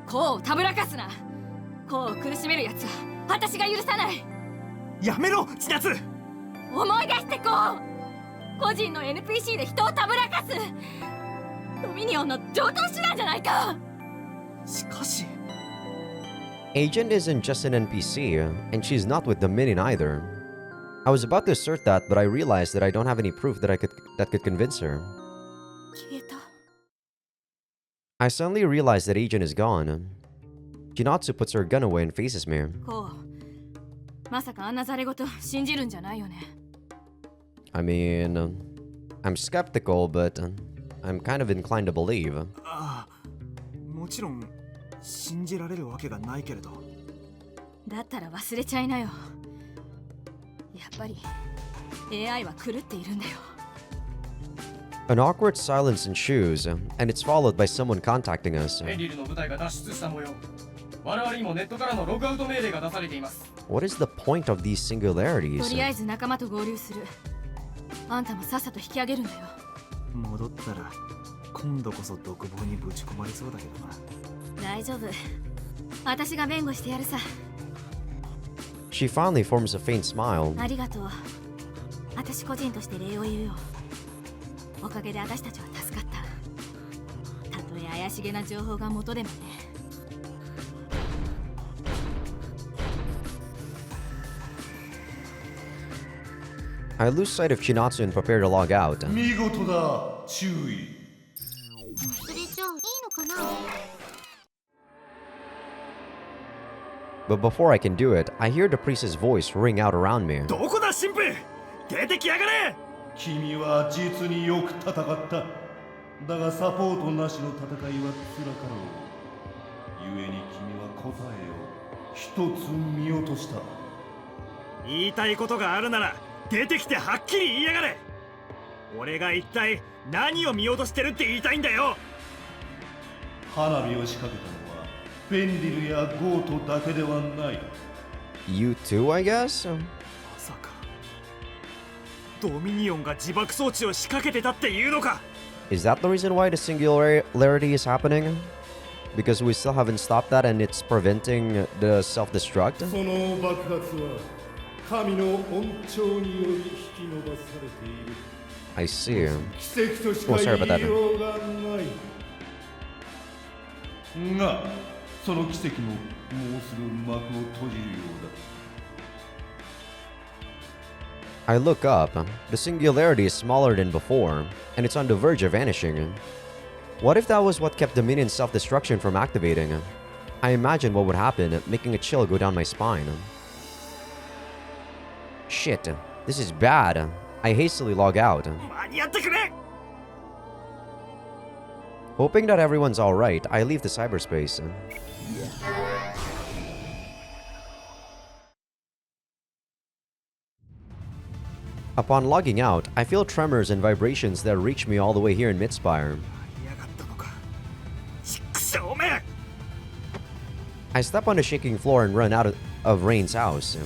こうをたぶらかすな。こうを苦しめるやつは私が許さない。やめろ、千夏。思い出してこう。個人の NPC で人をたぶらかす。ドミニオンの常套手段じゃないか。しかし Agent isn't just an NPC, and she's not with Dominion either. I was about to assert that, but I realized that I don't have any proof that could convince her. 消えた。I suddenly realized that Agent is gone. Jinatsu puts her gun away and faces me. こう、まさかあんなザレ言信じるんじゃないよね。I mean, I'm skeptical, but I'm kind of inclined to believe. ああ、もちろん信じられるわけがないけれど。だったら忘れちゃいなよ。やっぱり AI は狂っているんだよ。An awkward silence ensues, and it's followed by someone contacting us. エンリルの部隊が脱出した模様。我々にもネットからのログアウト命令が出されています。What is the point of these singularities? とりあえず仲間と合流する。あんたもさっさと引き上げるんだよ。戻ったら今度こそ独房にぶち込まれそうだけどな。大丈夫。私が弁護してやるさ。She finally forms a faint smile. ありがとう。私個人として礼を言うよ。おかげで私たちは助かった。たとえ怪しげな情報が元でもね。I lose sight of Chinatsu and prepare to log out. 見事だ、注意。それじゃあいいのかな。 But before I can do it, I hear the priest's voice ring out around me. どこだ神父、出てきやがれ。君は実によく戦った。だがサポートなしの戦いは辛かろう。故に君は答えを一つ見落とした。言いたいことがあるなら出てきてはっきり言いやがれ。俺が一体何を見落としてるって言いたいんだよ。花火を仕掛けたのはフェンリルやゴートだけではない。You too, I guess? まさかドミニオンが自爆装置を仕掛けてたっていうのか。 Is that the reason why the singularity is happening? Because we still haven't stopped that and it's preventing the self-destruct? その爆発は神の恩寵により引き伸ばされている。 I see. 奇跡としか Oh, sorry about 言 that. いようがない。が、その奇跡ももうすぐ幕を閉じるようだ。 I look up. The singularity is smaller than before, and it's on the verge of vanishing. What if that was what kept Dominion's self-destruction from activating? I imagine what would happen, making a chill go down my spine. Shit, this is bad. I hastily log out. 間に合ってくれ。 Hoping that everyone's alright, I leave the cyberspace. Upon logging out, I feel tremors and vibrations that reach me all the way here in Midspire. やがったのか。ちくしょうめ。 I step on the shaking floor and run out of Rain's house.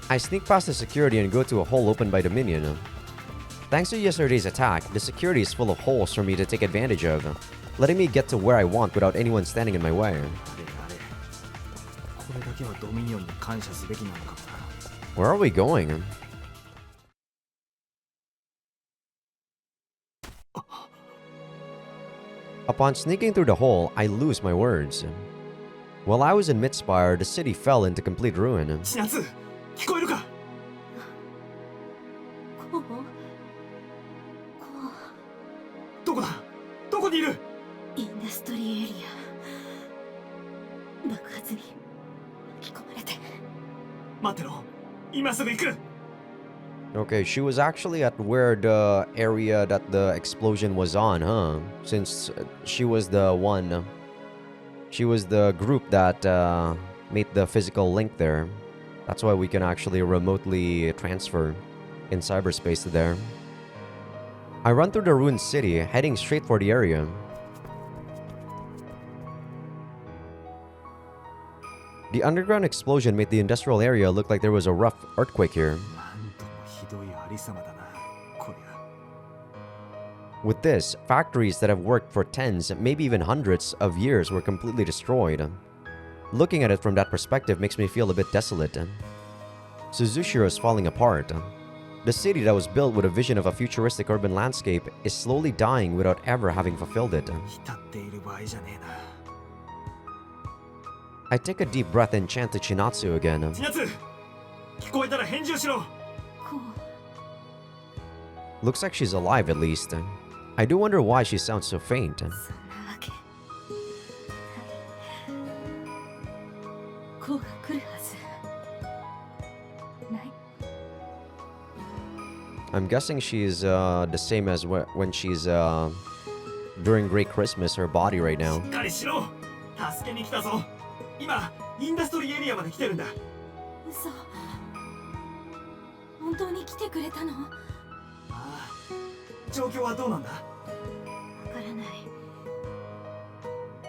I sneak past the security and go to a hole opened by Dominion. Thanks to yesterday's attack, the security is full of holes for me to take advantage of, letting me get to where I want without anyone standing in my way. あれあれ。これだけはドミニオンに感謝すべきなのかもな。 Where are we going? Upon sneaking through the hole, I lose my words. While I was in Midspire, the city fell into complete ruin. 千夏、聞こえるか。こうどこだ。どこにいる。インダストリーエリア爆発に巻き込まれて。待ってろ。今すぐ行く。 Okay, she was actually at where the area that the explosion was on, huh? Since she was the one. She was the group that made the physical link there. That's why we can actually remotely transfer in cyberspace to there. I run through the ruined city, heading straight for the area. The underground explosion made the industrial area look like there was a rough earthquake here. なんともひどいありさまだな。こりゃ。 With this, factories that have worked for tens, maybe even hundreds of years were completely destroyed. Looking at it from that perspective makes me feel a bit desolate. Suzushiro is falling apart. The city that was built with a vision of a futuristic urban landscape is slowly dying without ever having fulfilled it. 浸っている場合じゃねえな。 I take a deep breath and chant to Chinatsu again. 千夏、聞こえたら返事をしろ。こう Looks like she's alive at least. I do wonder why she sounds so faint. そんなわけこうが来るはずない。 I'm guessing she's the same as when she's during Great Christmas, her body right now. しっかりしろ。助けに来たぞ。今、インダストリーエリアまで来てるんだ。嘘。本当に来てくれたの？わああ、状況はどうなんだ。からない。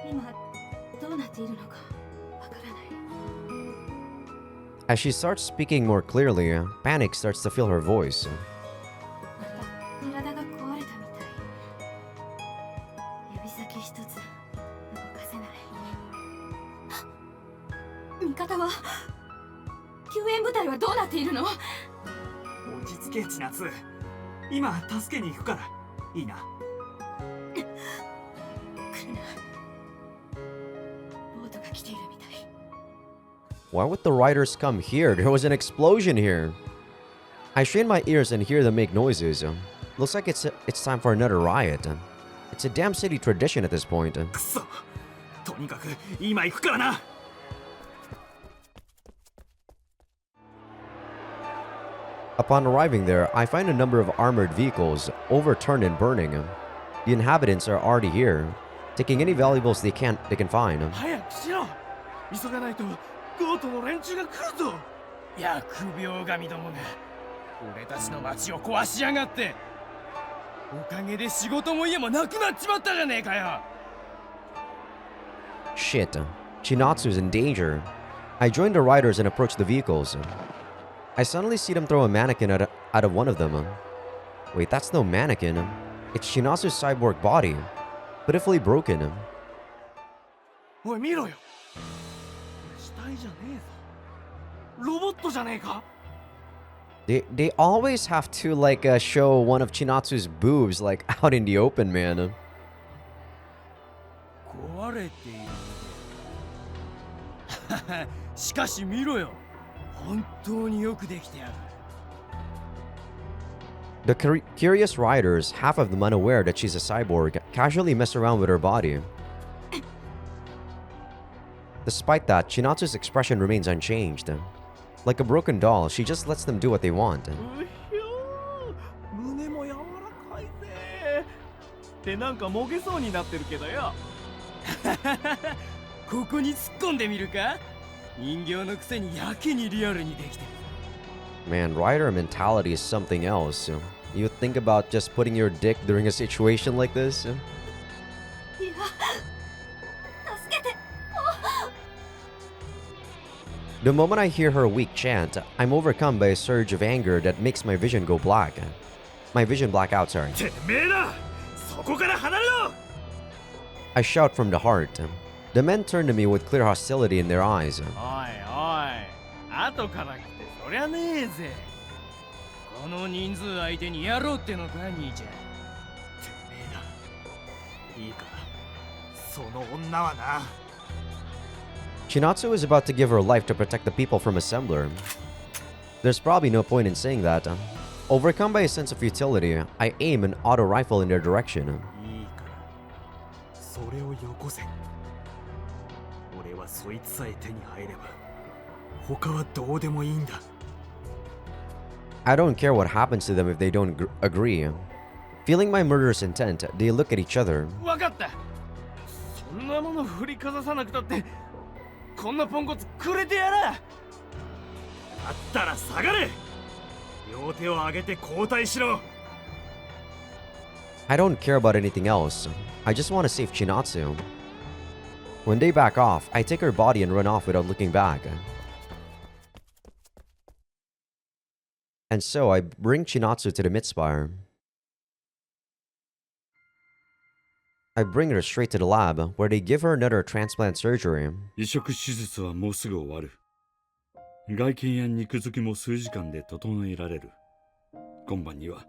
今どうなっているのかわからない。 As she starts speaking more clearly, panic starts to fill her voice. また体が壊れたみたい。指先一つ動かせない。味方は救援部隊はどうなっているの？落ち着け、千夏。今、助けに行くから。いいな。来るな。ボートが来ているみたい。 Why would the riders come here? There was an explosion here. I strain my ears and hear them make noises. Looks like it's time for another riot. It's a damn city tradition at this point. くそ。とにかく、今行くからな。 Upon arriving there, I find a number of armored vehicles, overturned and burning. The inhabitants are already here, taking any valuables they can find. 早くしろ。急がないとゴートの連中が来るぞ。疫病神どもが俺たちの町を壊しやがって。おかげで仕事も家もなくなっちまったじゃねえかよ。 Shit, Chinatsu's in danger. I join the riders and approach the vehicles. I suddenly see them throw a mannequin out of one of them. Wait, that's no mannequin. It's Chinatsu's cyborg body, pitifully broken. おい見ろよ。材じゃねえぞ。ロボットじゃねえか。 They always have to like show one of Chinatsu's boobs like out in the open, man. 壊れている。しかし見ろよ。本当によくできてやる。 The curious riders, half of them unaware that she's a cyborg, casually mess around with her body. Despite that, Chinatsu's expression remains unchanged. Like a broken doll, she just lets them do what they want. うひょー、胸も柔らかいぜ。ってなんかもげそうになってるけどよ。ここに突っ込んでみるか。人形のくせにやけにリアルにできてる。 Man, rider mentality is something else. You think about just putting your dick during a situation like this? いや、助けて。 The moment I hear her weak chant, I'm overcome by a surge of anger that makes my vision go black. My vision black out, sorry. てめえら、そこから離れろ。 I shout from the heart. The men turn to me with clear hostility in their eyes. おいおい、後から来てそりゃねえぜ。この人数相手にやろうってのか、兄ちゃん。てめえら、いいか、その女はな。 Chinatsu is about to give her life to protect the people from Assembler. There's probably no point in saying that. Overcome by a sense of futility, I aim an auto rifle in their direction. いいからそれをよこせ。俺はそいつさえ手に入れば他はどうでもいいんだ。 I don't care what happens to them if they don't agree. Feeling my murderous intent, they look at each other. わかった。そんなもの振りかざさなくたって、こんなポンコツくれてやら。だったら下がれ。両手を上げて交代しろ。 I don't care about anything else. I just want to save Chinatsu. When they back off, I take her body and run off without looking back. And so I bring Chinatsu to the Midspire. I bring her straight to the lab, where they give her another transplant surgery. 移植手術はもうすぐ終わる。外見や肉付きも数時間で整えられる。今晩には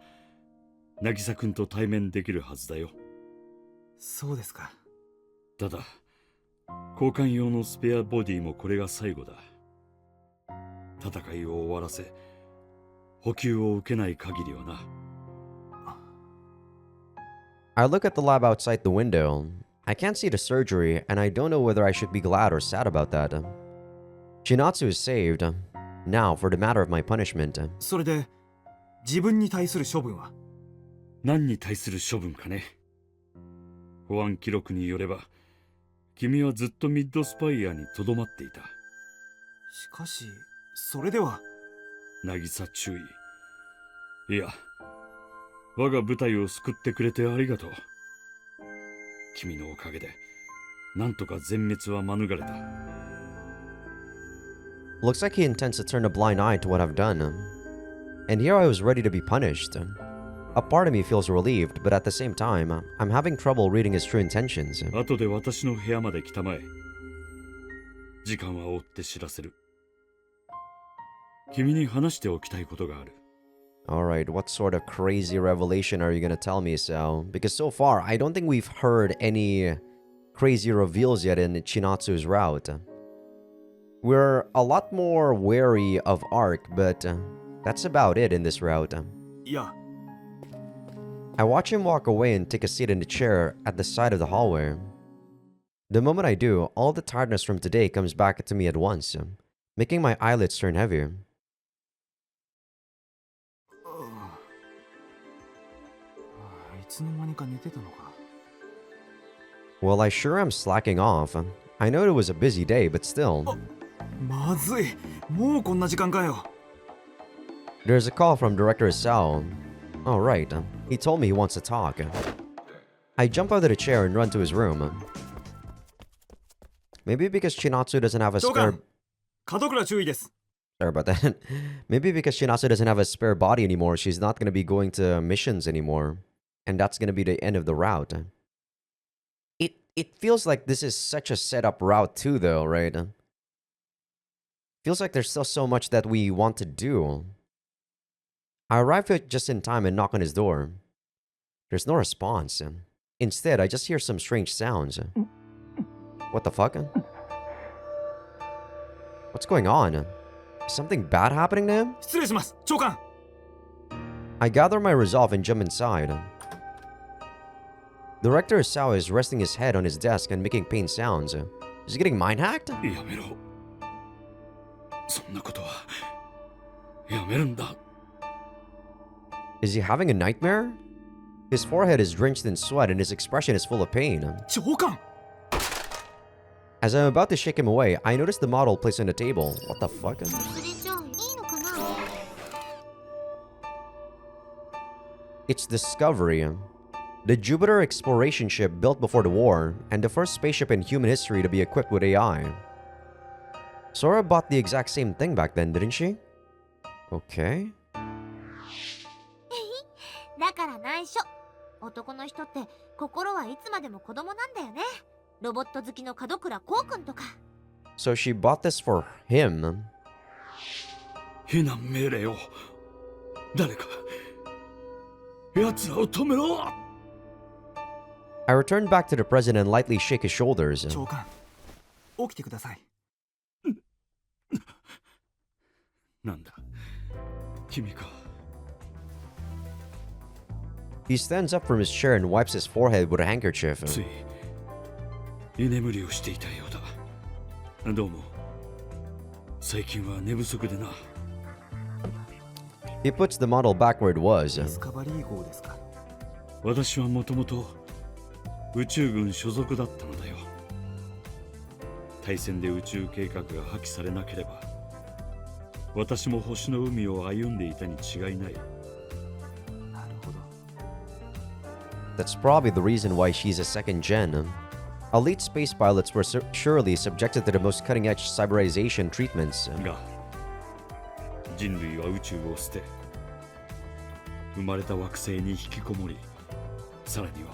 渚君と対面できるはずだよ。そうですか。ただ交換用のスペアボディもこれが最後だ。戦いを終わらせ補給を受けない限りはな。 I look at the lab outside the window. I can't see the surgery, and I don't know whether I should be glad or sad about that. Chinatsu is saved. Now, for the matter of my punishment. それで自分に対する処分は？何に対する処分かね。保安記録によれば君はずっとミッドスパイアにとどまっていた。しかしそれでは。渚注意。いや、我が部隊を救ってくれてありがとう。君のおかげでなんとか全滅は免れた。 Looks like he intends to turn a blind eye to what I've done. And here I was ready to be punished. A part of me feels relieved, but at the same time, I'm having trouble reading his true intentions. 後で私の部屋まで来たまえ。時間は追って知らせる。君に話しておきたいことがある。 Alright, what sort of crazy revelation are you gonna tell me, Sal? Because so far, I don't think we've heard any crazy reveals yet in Chinatsu's route. We're a lot more wary of Arc, but that's about it in this route. いや。 I watch him walk away and take a seat in the chair at the side of the hallway. The moment I do, all the tiredness from today comes back to me at once, making my eyelids turn heavy. いつの間にか寝てたのか。 Well, I sure am slacking off. I know it was a busy day, but still. まずい。もうこんな時間かよ。 There's a call from Director Sal. Oh, right. He told me he wants to talk. I jump out of the chair and run to his room. Maybe because Chinatsu doesn't have a 長 spare... 官、門倉注意です。 Sorry about that. Maybe because Chinatsu doesn't have a spare body anymore, she's not going to be going to missions anymore. And that's going to be the end of the route. It feels like this is such a setup route too, though, right? Feels like there's still so much that we want to do. I arrive just in time and knock on his door. There's no response. Instead, I just hear some strange sounds. What the fuck? What's going on? Is something bad happening to him? 失礼します、長官。 I gather my resolve and jump inside. Director Asao is resting his head on his desk and making pain sounds. Is he getting mind hacked? やめろ。そんなことはやめるんだ。 Is he having a nightmare? His forehead is drenched in sweat and his expression is full of pain. 長官。 As I'm about to shake him away, I notice the model placed on the table. What the fuck? それじゃあいいのかな。 It's Discovery, the Jupiter exploration ship built before the war, and the first spaceship in human history to be equipped with AI. Sora bought the exact same thing back then, didn't she? Okay. だから内緒。男の人って心はいつまでも子供なんだよね。ロボット好きの門倉こうくんとか。 So she bought this for him. 避難命令を誰か奴らを止めろ。 I return back to the president and lightly shake his shoulders. 長官、起きてください。なんだ君か。 He stands up from his chair and wipes his forehead with a handkerchief. つい居眠りをしていたようだ。どうも最近は寝不足でな。 He puts the model back where it was. ディスカバリー号ですか。私はもともと宇宙軍所属だったのだよ。大戦で宇宙計画が破棄されなければ私も星の海を歩んでいたに違いない。 なるほど。 That's probably the reason why she's a second gen. Elite space pilots were surely subjected to the most cutting-edge cyberization treatments. が人類は宇宙を捨て生まれた惑星に引きこもり、さらには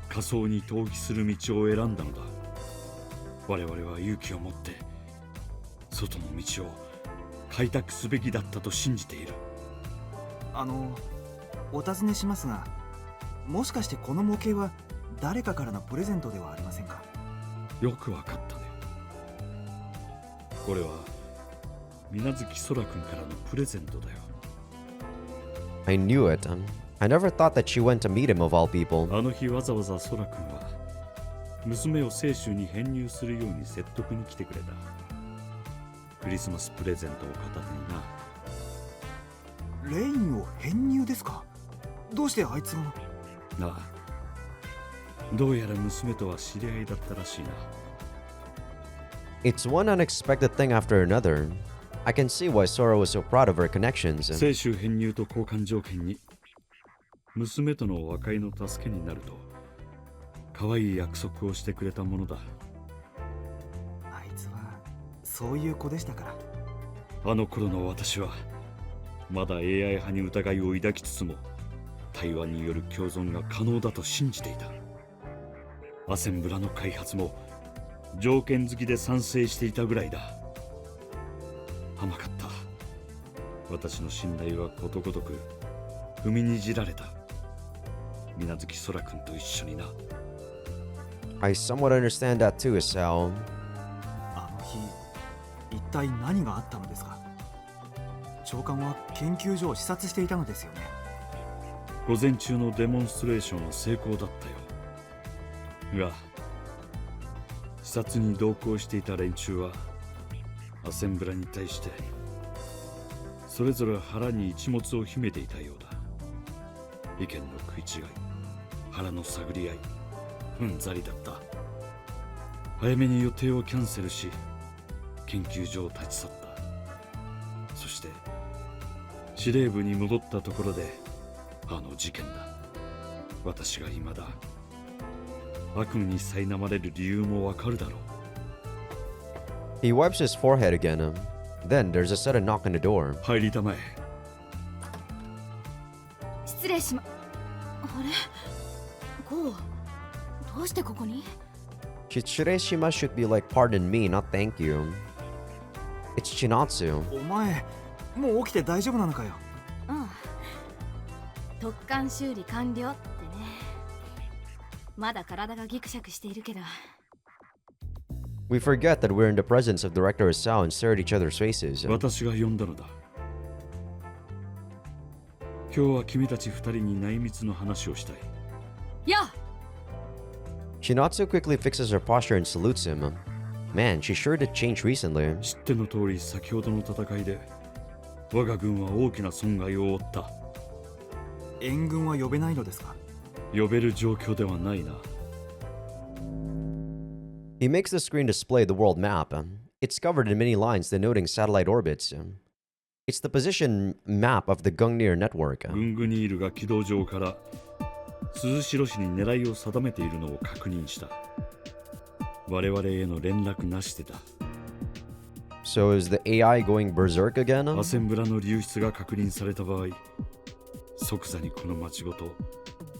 仮想に逃避する道を選んだのだ。我々は勇気を持って外の道を開拓すべきだったと信じている。お尋ねしますが、もしかしてこの模型は誰かからのプレゼントではありませんか。よくわかったね。これは水月空くんからのプレゼントだよ。 I knew it. I never thought that she went to meet him of all people. あの日わざわざ空くんは娘を清舟に編入するように説得に来てくれた。クリスマスプレゼントを片手にな。レインを編入ですか。どうしてあいつが。なあ、どうやら娘とは知り合いだったらしいな。 It's one unexpected thing after another. I can see why Sora was so proud of her connections. 清舟編入と交換条件に娘との和解の助けになると可愛い約束をしてくれたものだ。あいつはそういう子でしたから。あの頃の私はまだ AI 派に疑いを抱きつつも対話による共存が可能だと信じていた。アセンブラの開発も条件付きで賛成していたぐらいだ。甘かった。私の信頼はことごとく踏みにじられた。水月空くんと一緒にな。I somewhat understand that too, Asao. あの日、一体何があったのですか。長官は研究所を視察していたのですよね。午前中のデモンストレーションは成功だったよ。が視察に同行していた連中はアセンブラに対してそれぞれ腹に一物を秘めていたようだ。意見の食い違い、腹の探り合い、うんざりだった。早めに予定をキャンセルし研究所を立ち去った。そして司令部に戻ったところであの事件だ。私が未だ悪夢に苛まれる理由もわかるだろう。 He wipes his forehead again. Then there's a sudden knock on the door. 入りたまえ。失礼しま。あれゴー、どうしてここに。 Shireshima should be like, pardon me, not thank you. It's Chinatsu. お前もう起きて大丈夫なのかよ。うん。特艦修理完了ってね。まだ体がギクシャクしているけど。We forget that we're in the presence of Director Asao and stare at each other's faces. 私が呼んだのだ。今日は君たち二人に内密の話をしたい。や Chinatsu quickly fixes her posture and salutes him. Man, she sure did change recently. 知っての通り先ほどの戦いで我が軍は大きな損害を負った。援軍は呼べないのですか？呼べる状況ではないな。He makes the screen display the world map. It's covered in many lines denoting satellite orbits. It's the position map of the Gungnir network. グングニールが軌道上から鈴代市に狙いを定めているのを確認した。我々への連絡なしでだ。So is the AI going berserk again? アセンブラの流出が確認された場合、即座にこの町ごと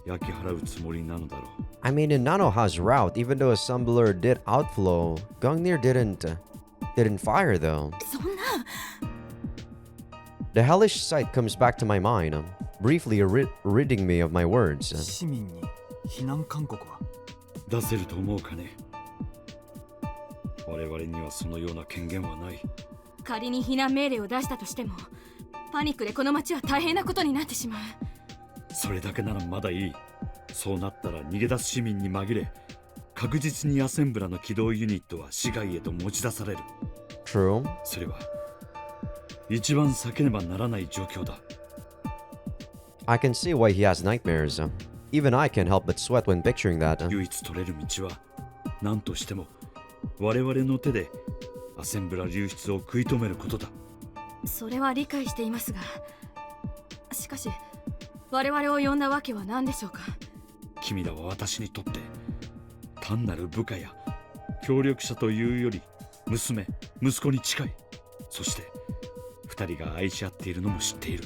焼き払うつもりなのだろう。I mean, in Nanoha's route, even though Assembler did outflow, Gungnir didn't fire though. そんな。The hellish sight comes back to my mind, briefly ridding me of my words. 市民に避難勧告は出せると思うかね。我々にはそのような権限はない。仮に避難命令を出したとしても、パニックでこの町は大変なことになってしまう。それだけならまだいい。そうなったら逃げ出す市民に紛れ、確実にアセンブラの機動ユニットは市外へと持ち出される。True. それは一番避けねばならない状況だ。I can see why he has nightmares. Even I can't help but sweat when picturing that. 唯一取れる道は何としても我々の手でアセンブラ流出を食い止めることだ。それは理解していますが、しかし我々を呼んだわけは何でしょうか？君らは私にとって単なる部下や協力者というより娘、息子に近い。そして二人が愛し合っているのも知っている。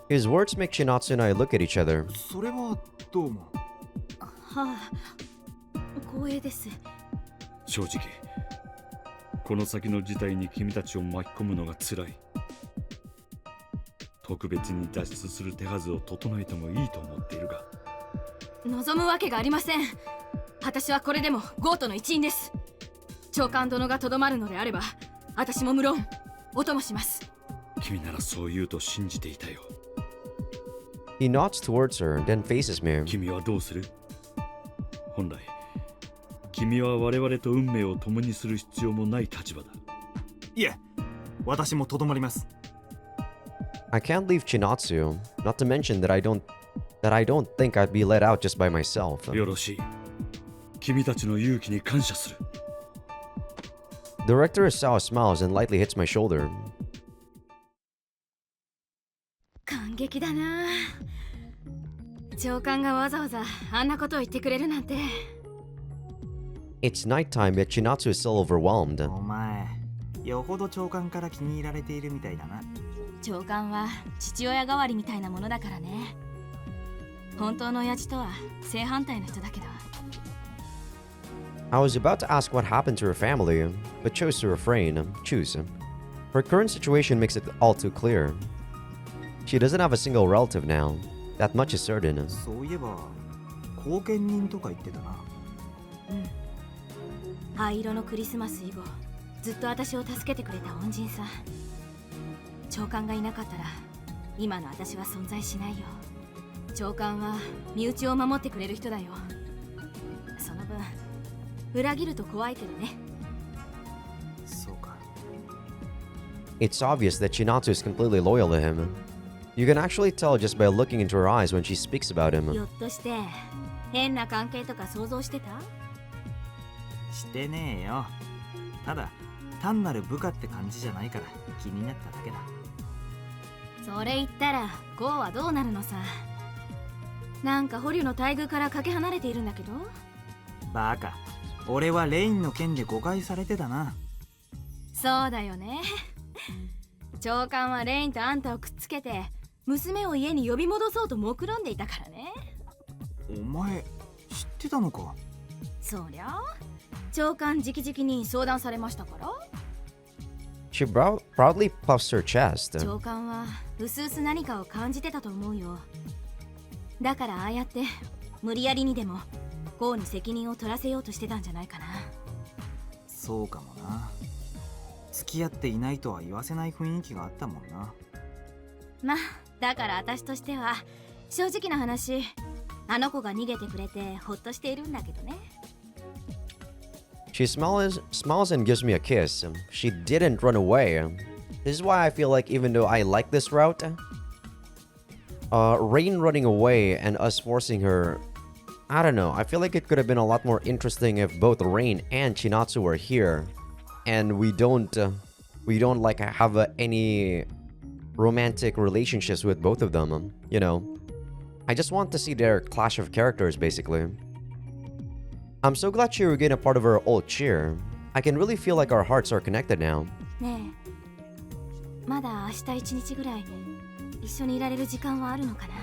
His words make Chinatsu and I look at each other. それはどうも。はあ、光栄です。正直この先の事態に君たちを巻き込むのが辛い。特別に脱出する手はずを整えてもいいと思っているが。望むわけがありません。私はこれでもゴートの一員です。長官殿がとどまるのであれば、私も無論お供します。君ならそう言うと信じていたよ。He nods towards her, then faces me. 君はどうする？本来君は我々と運命を共にする必要もない立場だ。いえ、私もとどまります。I can't leave Chinatsu, not to mention that I don't think I'd be let out just by myself. よろしい。君たちの勇気に感謝する。Director Asao smiles and lightly hits my shoulder. 感激だな。長官がわざわざあんなことを言ってくれるなんて。It's nighttime, yet Chinatsu is still overwhelmed. お前、よほど長官から気に入られているみたいだな。長官は父親代わりみたいなものだからね。本当の親父とは正反対の人だけど。I was about to ask what happened to her family, but chose to refrain. Choose. Her current situation makes it all too clear. She doesn't have a single relative now. That much is certain. そういえば、後見人とか言ってたな。うん。灰色のクリスマス以後、ずっと私を助けてくれた恩人さ。長官がいなかったら、今の私は存在しないよ。長官は身内を守ってくれる人だよ。その分、裏切ると怖いけどね。そうか。It's obvious that Chinatsu is completely loyal to him. You can actually tell just by looking into her eyes when she speaks about ひ him. ょっとして、変な関係とか想像してた？してねえよ。ただ、単なる部下って感じじゃないから気になっただけだ。それ言ったら、ゴーはどうなるのさ。なんか捕虜の待遇からかけ離れているんだけど。バカ。俺はレインの件で誤解されてたな。そうだよね。長官はレインとあんたをくっつけて娘を家に呼び戻そうと目論んでいたからね。お前知ってたのか？そりゃ長官直々に相談されましたから。 She proudly puffs her chest. 長官はうすうす何かを感じてたと思うよ。だからああやって無理やりにでもゴーに責任を取らせようとしてたんじゃないかな。そうかもな。付き合っていないとは言わせない雰囲気があったもんな。まあだから私としては正直な話、あの子が逃げてくれてほっとしているんだけどね。She smiles and gives me a kiss. She didn't run away. This is why I feel like even though I like this route, Rain running away and us forcing her, I don't know. I feel like it could have been a lot more interesting if both Rain and Chinatsu were here, and we don't like have any romantic relationships with both of them. You know, I just want to see their clash of characters, basically. I'm so glad she regained a part of her old cheer. I can really feel like our hearts are connected now. ねえ、まだ明日一日ぐらい一緒にいられる時間はあるのかな。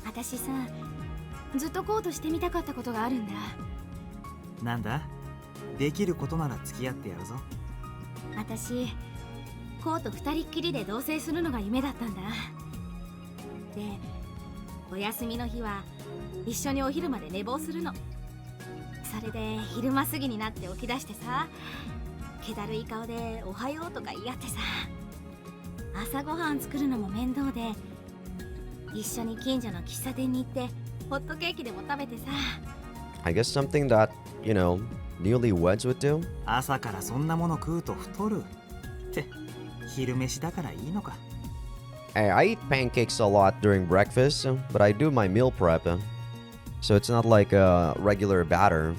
私さ、ずっとこうとしてみたかったことがあるんだ。なんだ？できることなら付き合ってやるぞ。私、こうと二人っきりで同棲するのが夢だったんだ。で、お休みの日は一緒にお昼まで寝坊するの。それで昼間過ぎになって起き出してさ、気だるい顔でおはようとか言い合ってさ、朝ごはん作るのも面倒で、一緒に近所の喫茶店に行ってホットケーキでも食べてさ。I guess something that, you know, newlyweds would do? 朝からそんなもの食うと太るって昼飯だからいいのか。Hey, I eat pancakes a lot during breakfast, but I do my meal prep, so it's not like a regular batter.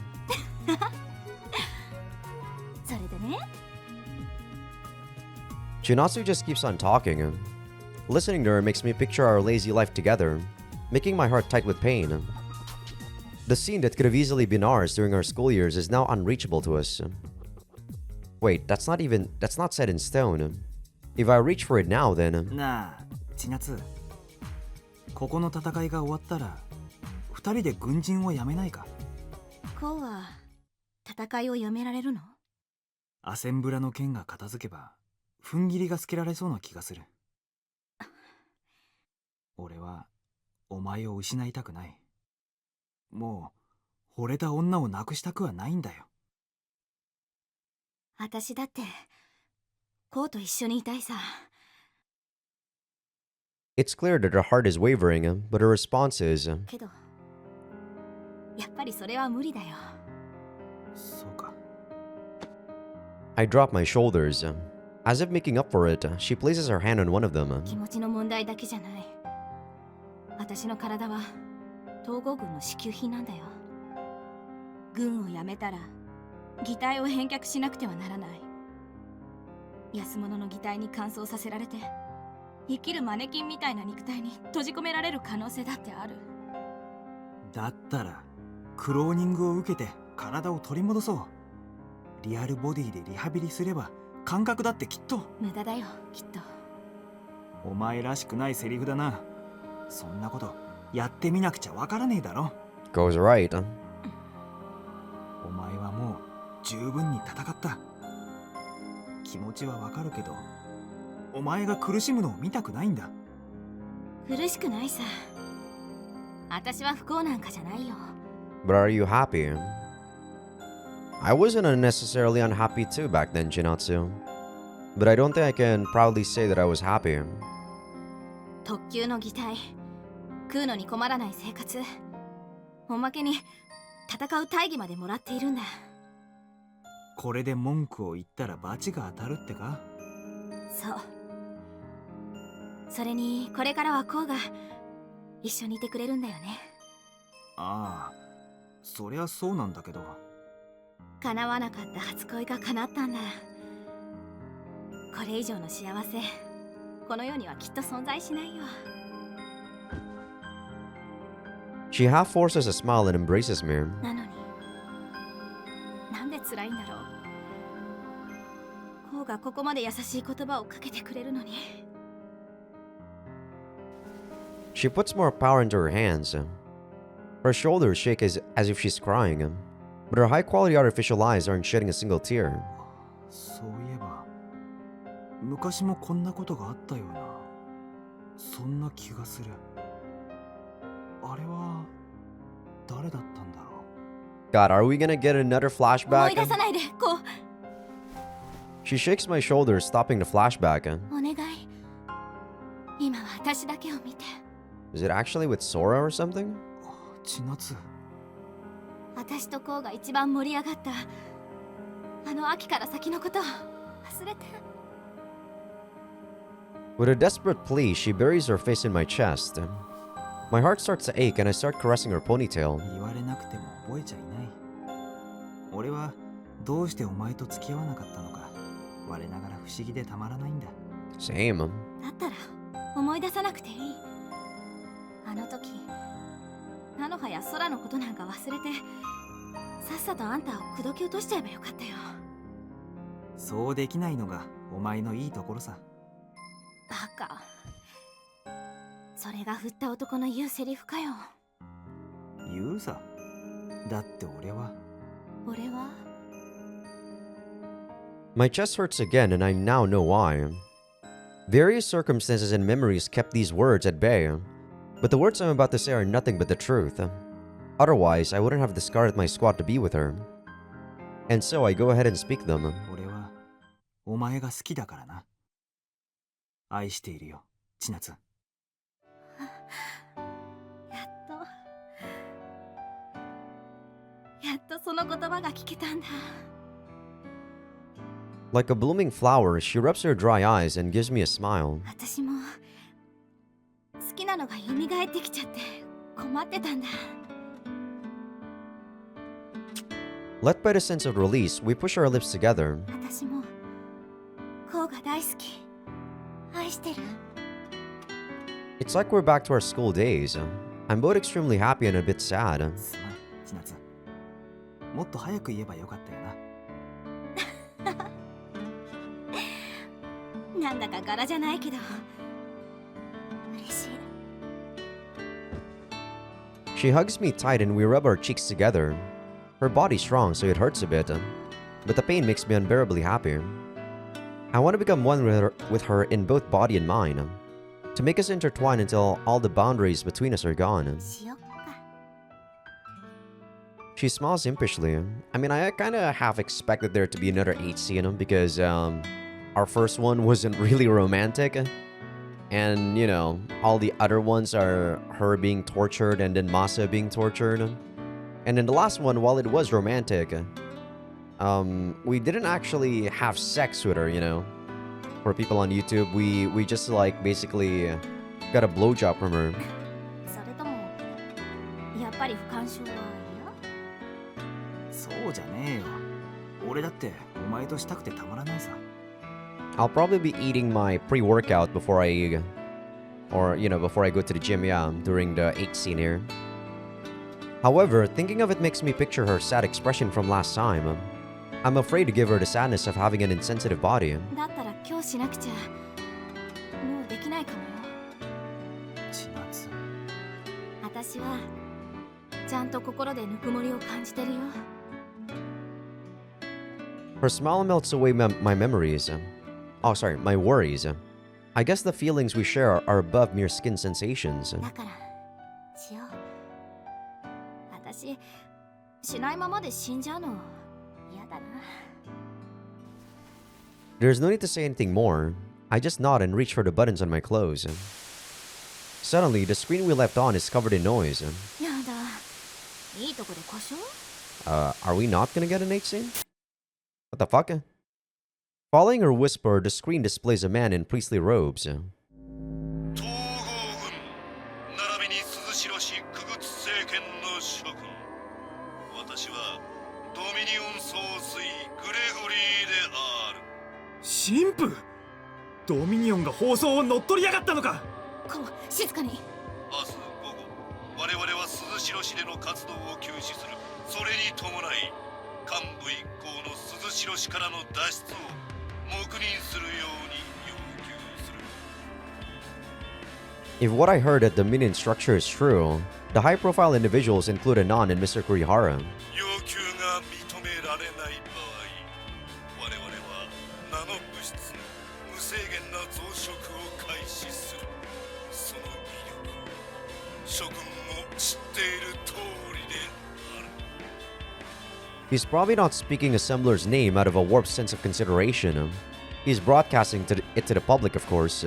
それでね、 Chinatsu just keeps on talking. Listening to her makes me picture our lazy life together, making my heart tight with pain. The scene that could have easily been ours during our school years is now unreachable to us. Wait, that's not set in stone. If I reach for it now, then... なあ、千夏。ここの戦いが終わったら、二人で軍人を辞めないか。こうは戦いをやめられるの？アセンブラの剣が片付けば、踏ん切りがつけられそうな気がする。俺は、お前を失いたくない。もう、惚れた女を亡くしたくはないんだよ。私だって、こうと一緒にいたいさ。It's clear that her heart is wavering, but her response is... けど、やっぱりそれは無理だよ。そうか。I drop my shoulders. As if making up for it, she places her hand on one of them. 気持ちの問題だけじゃない。私の体は統合軍の支給品なんだよ。軍を辞めたら擬態を返却しなくてはならない。安物の擬態に乾燥させられて生きるマネキンみたいな肉体に閉じ込められる可能性だってある。だったらクローニングを受けて体を取り戻そう。リアルボディでリハビリすれば感覚だってきっと。無駄だよ、きっと。お前らしくないセリフだな。そんなことやってみなくちゃわからねえだろ。 Goes right. お前はもう十分に戦った。気持ちはわかるけど、お前が苦しむのを見たくないんだ。苦しくないさ。私は不幸なんかじゃないよ。 But are you happy? I wasn't unnecessarily unhappy too back then, Chinatsu. But I don't think I can proudly say that I was happy. 特級の擬態、食うのに困らない生活、おまけに戦う大義までもらっているんだ。これで文句を言ったら罰が当たるってか。そう。それにこれからはこうが一緒にいてくれるんだよね。ああ、そりゃそうなんだけど。叶わなかった初恋が叶ったんだ。これ以上の幸せ、この世にはきっと存在しないよ。 She half forces a smile and embraces me. なのに、なんで辛いんだろう。こうがここまで優しい言葉をかけてくれるのに。She puts more power into her hands. Her shoulders shake as if she's crying. But her high-quality artificial eyes aren't shedding a single tear. そういえば昔もこんなことがあったようなそんな気がする。あれは誰だったんだろう。 God, are we gonna get another 思い flashback? 出さないで、こう。 She shakes my shoulder, stopping the flashback. お願い。今は私だけを見て。 Is it actually with Sora or something? 千夏。私とこうが一番盛り上がったあの秋から先のことを忘れて。 With a desperate plea, she buries her face in my chest. My heart starts to ache and I start caressing her ponytail. 言われなくても覚えちゃいない。俺はどうしてお前と付き合わなかったのか我ながら不思議でたまらないんだ。 Same. だったら思い出さなくていい。あの時菜の葉や空のことなんか忘れてさっさとあんたを口説き落としちゃえばよかったよ。そうできないのがお前のいいところさ。バカ。それが振った男の言うセリフかよ。言うさ。だって俺は。 My chest hurts again and I now know why. Various circumstances and memories kept these words at bay, but the words I'm about to say are nothing but the truth. Otherwise, I wouldn't have discarded my squad to be with her. And so I go ahead and speak them. 俺はお前が好きだからな。愛しているよ、千夏。やっとその言葉が聞けたんだ。 Like a blooming flower, she rubs her dry eyes and gives me a smile. 私も好きなのが蘇ってきちゃって困ってたんだ。 Led by the sense of release, we push our lips together. 私もこうが大好き。愛してる。 It's like we're back to our school days. I'm both extremely happy and a bit sad. すまん、千夏。もっと早く言えばよかったよな。なんだか柄じゃないけど嬉しい。 She hugs me tight and we rub our cheeks together. Her body's strong, so it hurts a bit, but the pain makes me unbearably happy. I want to become one with her in both body and mind, to make us intertwine until all the boundaries between us are gone. しよっか。 She smiles impishly. I mean, I kind of half expected there to be another 8 scene because our first one wasn't really romantic. And, you know, all the other ones are her being tortured and then Masa being tortured. And in the last one, while it was romantic, we didn't actually have sex with her, you know. For people on YouTube, we just like basically got a blowjob from her. それともやっぱり不干渉はそうじゃねえよ。俺だってお前としたくてたまらないさ。 I'll probably be eating my pre-workout before I go to the gym, yeah, during the 8 scene here. However, thinking of it makes me picture her sad expression from last time. I'm afraid to give her the sadness of having an insensitive body. 嫌だったら今日しなくちゃもうできないかもよ。千夏。私はちゃんと心でぬくもりを感じてるよ。 Her smile melts away my memories. Oh, sorry, my worries. I guess the feelings we share are above mere skin sensations. だからしよう。私しないままで死んじゃうの嫌だな。 There's no need to say anything more. I just nod and reach for the buttons on my clothes. Suddenly, the screen we left on is covered in noise. やだ。いいとこで故障？ Are we not gonna get an 8 scene? What the fuck? Following her whisper, the screen displays a man in priestly robes. 統合軍並びに鈴代氏区別政権の諸君、私はドミニオン総帥グレゴリーである。神父、ドミニオンが放送を乗っ取りやがったのか。こう静かに。明日午後、我々は鈴代市での活動を休止する。それに伴い、幹部一行の鈴代市からの脱出を黙認するように要求する。 If what I heard at the Minion structure is true, the high-profile individuals include Anon and Mr. Kurihara. 要求がている通りである。 He's probably not speaking Assembler's name out of a warped sense of consideration. He's broadcasting it to the public, of course.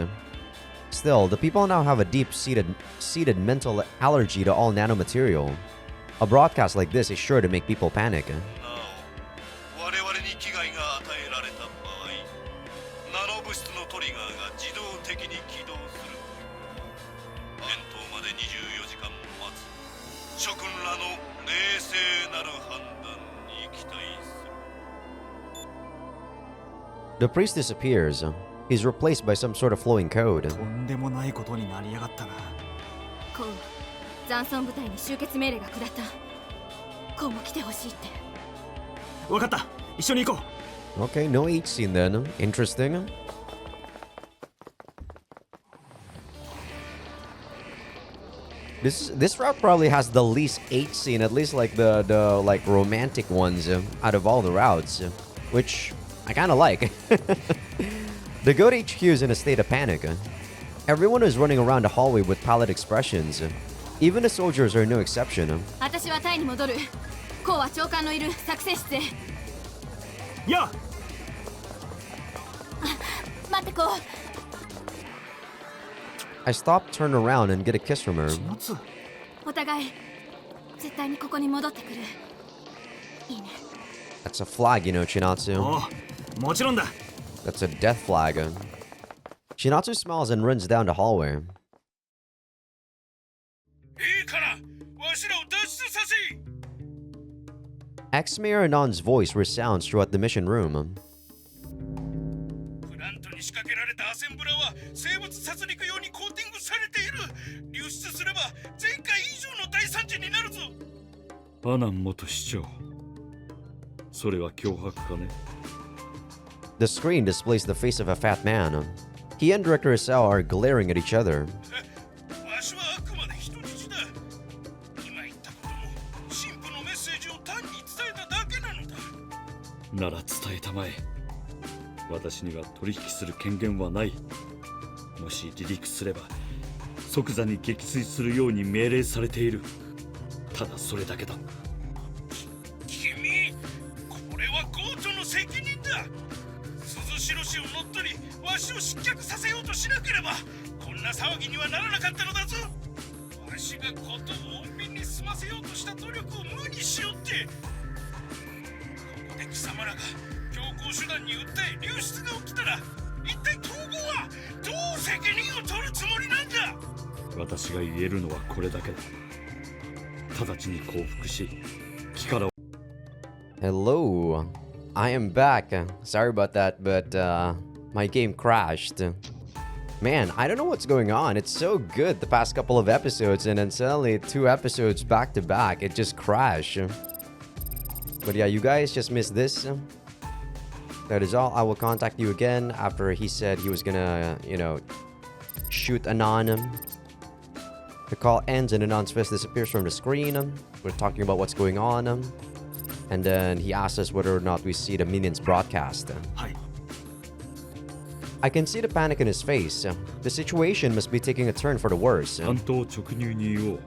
Still, the people now have a deep-seated mental allergy to all nanomaterial. A broadcast like this is sure to make people panic. なお、我々に危害が与えられた場合、ナノ物質のトリガーが自動的に起動する。返答まで24時間待つ。諸君らの冷静なる判断に期待する。 The priest disappears. He's replaced by some sort of flowing code. とんでもないことになりやがったな。コウ、残存部隊に集結命令が下った。コウも来てほしいって。わかった、一緒に行こう。 Okay, no H scene then. Interesting. This route probably has the least H scene, at least like the like romantic ones out of all the routes, which I kind of like. The Goat HQ is in a state of panic. Everyone is running around the hallway with pallid expressions. Even the soldiers are no exception. 私は隊に戻る。コウは長官のいる作戦室へ。やあ、待ってコウ。I stop, turn around, and get a kiss from her. 夏。お互い絶対にここに戻ってくる。いいね。 That's a flag, you know, Chinatsu. おう、もちろんだ。 That's a death flag. Chinatsu smiles and runs down the hallway. いいから、わしらを脱出させ。 Ex-Mayor Anon's voice resounds throughout the mission room. プラントに仕掛けられたアセンブラは生物殺戮用にコーティングされている。流出すれば前回以上の大惨事になるぞ。アナン元市長、それは脅迫かね。 The screen displays the face of a fat man. He and Director Isao are glaring at each other. わしはあくまで人質だ。今言ったことも神父のメッセージを単に伝えただけなのだ。なら伝えたまえ。私には取引する権限はない。もし離陸すれば即座に撃墜するように命令されている。ただそれだけだ。君、これはゴートの責任だ。鈴代氏を乗っ取り、わしを失脚させようとしなければこんな騒ぎにはならなかったのだぞ。わしがことを穏便に済ませようとした努力を無にしよって。ここで貴様らが強硬手段に訴え流出が起きたら、一体統合はどう責任を取るつもりなんだ。私が言えるのはこれだけだ。直ちに降伏し、木から。 Hello. I am back. Sorry about that, but my game crashed. Man, I don't know what's going on. It's so good the past couple of episodes, and then suddenly 2 episodes back to back, it just crashed. But yeah, you guys just missed this. That is all. I will contact you again after he said he was gonna, you know, shoot Anon. The call ends and Anon's fist disappears from the screen. We're talking about what's going on. And then he asks us whether or not we see the minions broadcast. はい。 I can see the panic in his face. The situation must be taking a turn for the worse. 担当直入に言おう。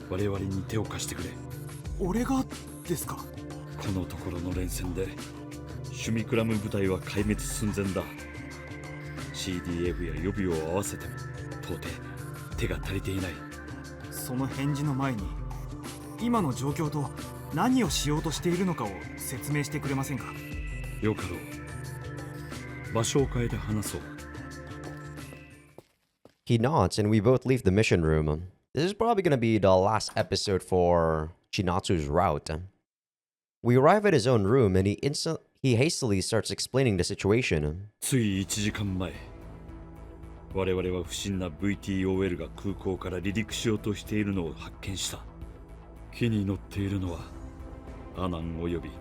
我々に手を貸してくれ。俺がですか。このところの連戦でシュミクラム部隊は壊滅寸前だ。 CDF や予備を合わせても到底手が足りていない。その返事の前に今の状況と何をしようとしているのかを説明してくれませんか。よかろう。場所を変えて話そう。 He nods and we both leave the mission room. This is probably going to be the last episode for Chinatsu's route. We arrive at his own room and he hastily starts explaining the situation. つい1時間前、我々は不審な VTOL が空港から離陸しようとしているのを発見した。木に乗っているのはアナンおよび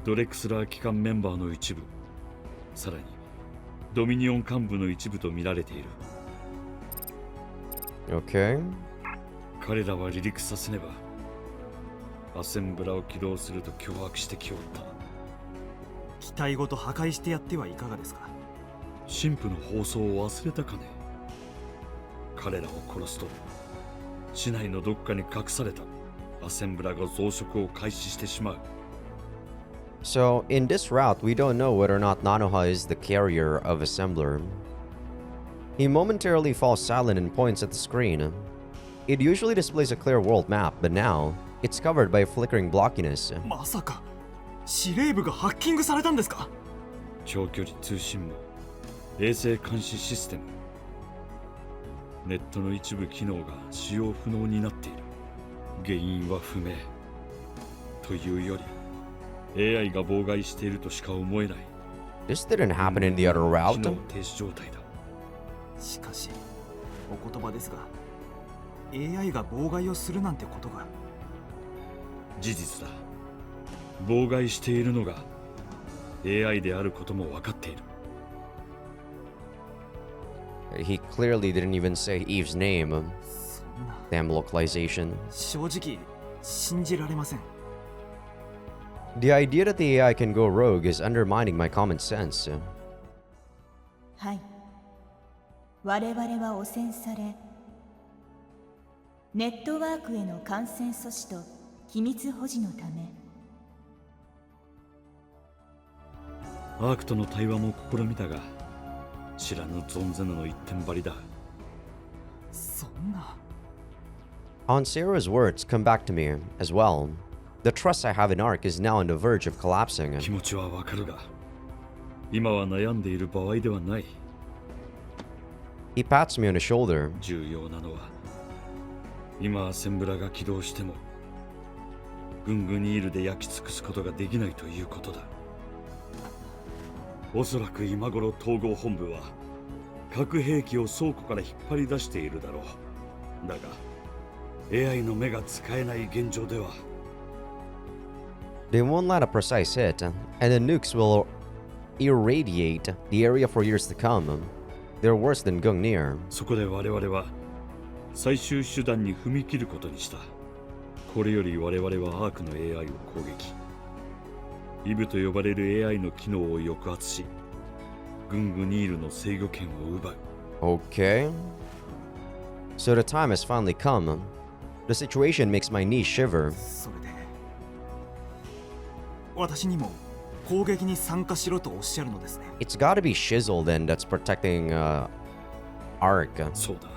ドレクスラー機関メンバーの一部、さらにドミニオン幹部の一部と見られている。 Okay. 彼らは離陸させねばアセンブラを起動すると脅迫してきおった。機体ごと破壊してやってはいかがですか。神父の放送を忘れたかね。彼らを殺すと市内のどっかに隠されたアセンブラが増殖を開始してしまう。 So, in this route, we don't know whether or not Nanoha is the carrier of Assembler. He momentarily falls silent and points at the screen. It usually displays a clear world map, but now, it's covered by flickering blockiness. まさか司令部がハッキングされたんですか？長距離通信網、衛星監視システム、ネットの一部機能が使用不能になっている。原因は不明というより AI が妨害しているとしか思えない。 This didn't happen in the other 機 route. 能停止状態だ。しかしお言葉ですが AI が妨害をするなんてことが。事実だ。妨害しているのが AI であることも分かっている。 He clearly didn't even say Eve's name. そんな Damn localization. 正直信じられません。 The idea that the AI can go rogue is undermining my common sense. はい。我々は汚染され、ネットワークへの感染阻止と機密保持のため、アークとの対話も試みたが、知らぬ存ぜぬの一点張りだ。そんな。 On Sarah's words come back to me as well. The trust I have in Ark is now on the verge of collapsing. 気持ちはわかるが、今は悩んでいる場合ではない。 He pats me on the shoulder. 重要なのは、今アセンブラが起動しても、グングニールで焼き尽くすことができないということだ。おそらく今頃統合本部は核兵器を倉庫から引っ張り出しているだろう。だが AI の目が使えない現状では They won't let a precise hit, and the nukes will irradiate the area for years to come. They're worse than Gungnir. そこで我々は最終手段に踏み切ることにした。これより我々はアークの AI を攻撃。イブと呼ばれる AI の機能を抑圧し、グングニールの制御権を奪う。 Okay. So the time has finally come. The situation makes my knees shiver. それで私にも攻撃に参加しろとおっしゃるのですね。 It's gotta be Shizzle then that's protecting Ark. そうだ。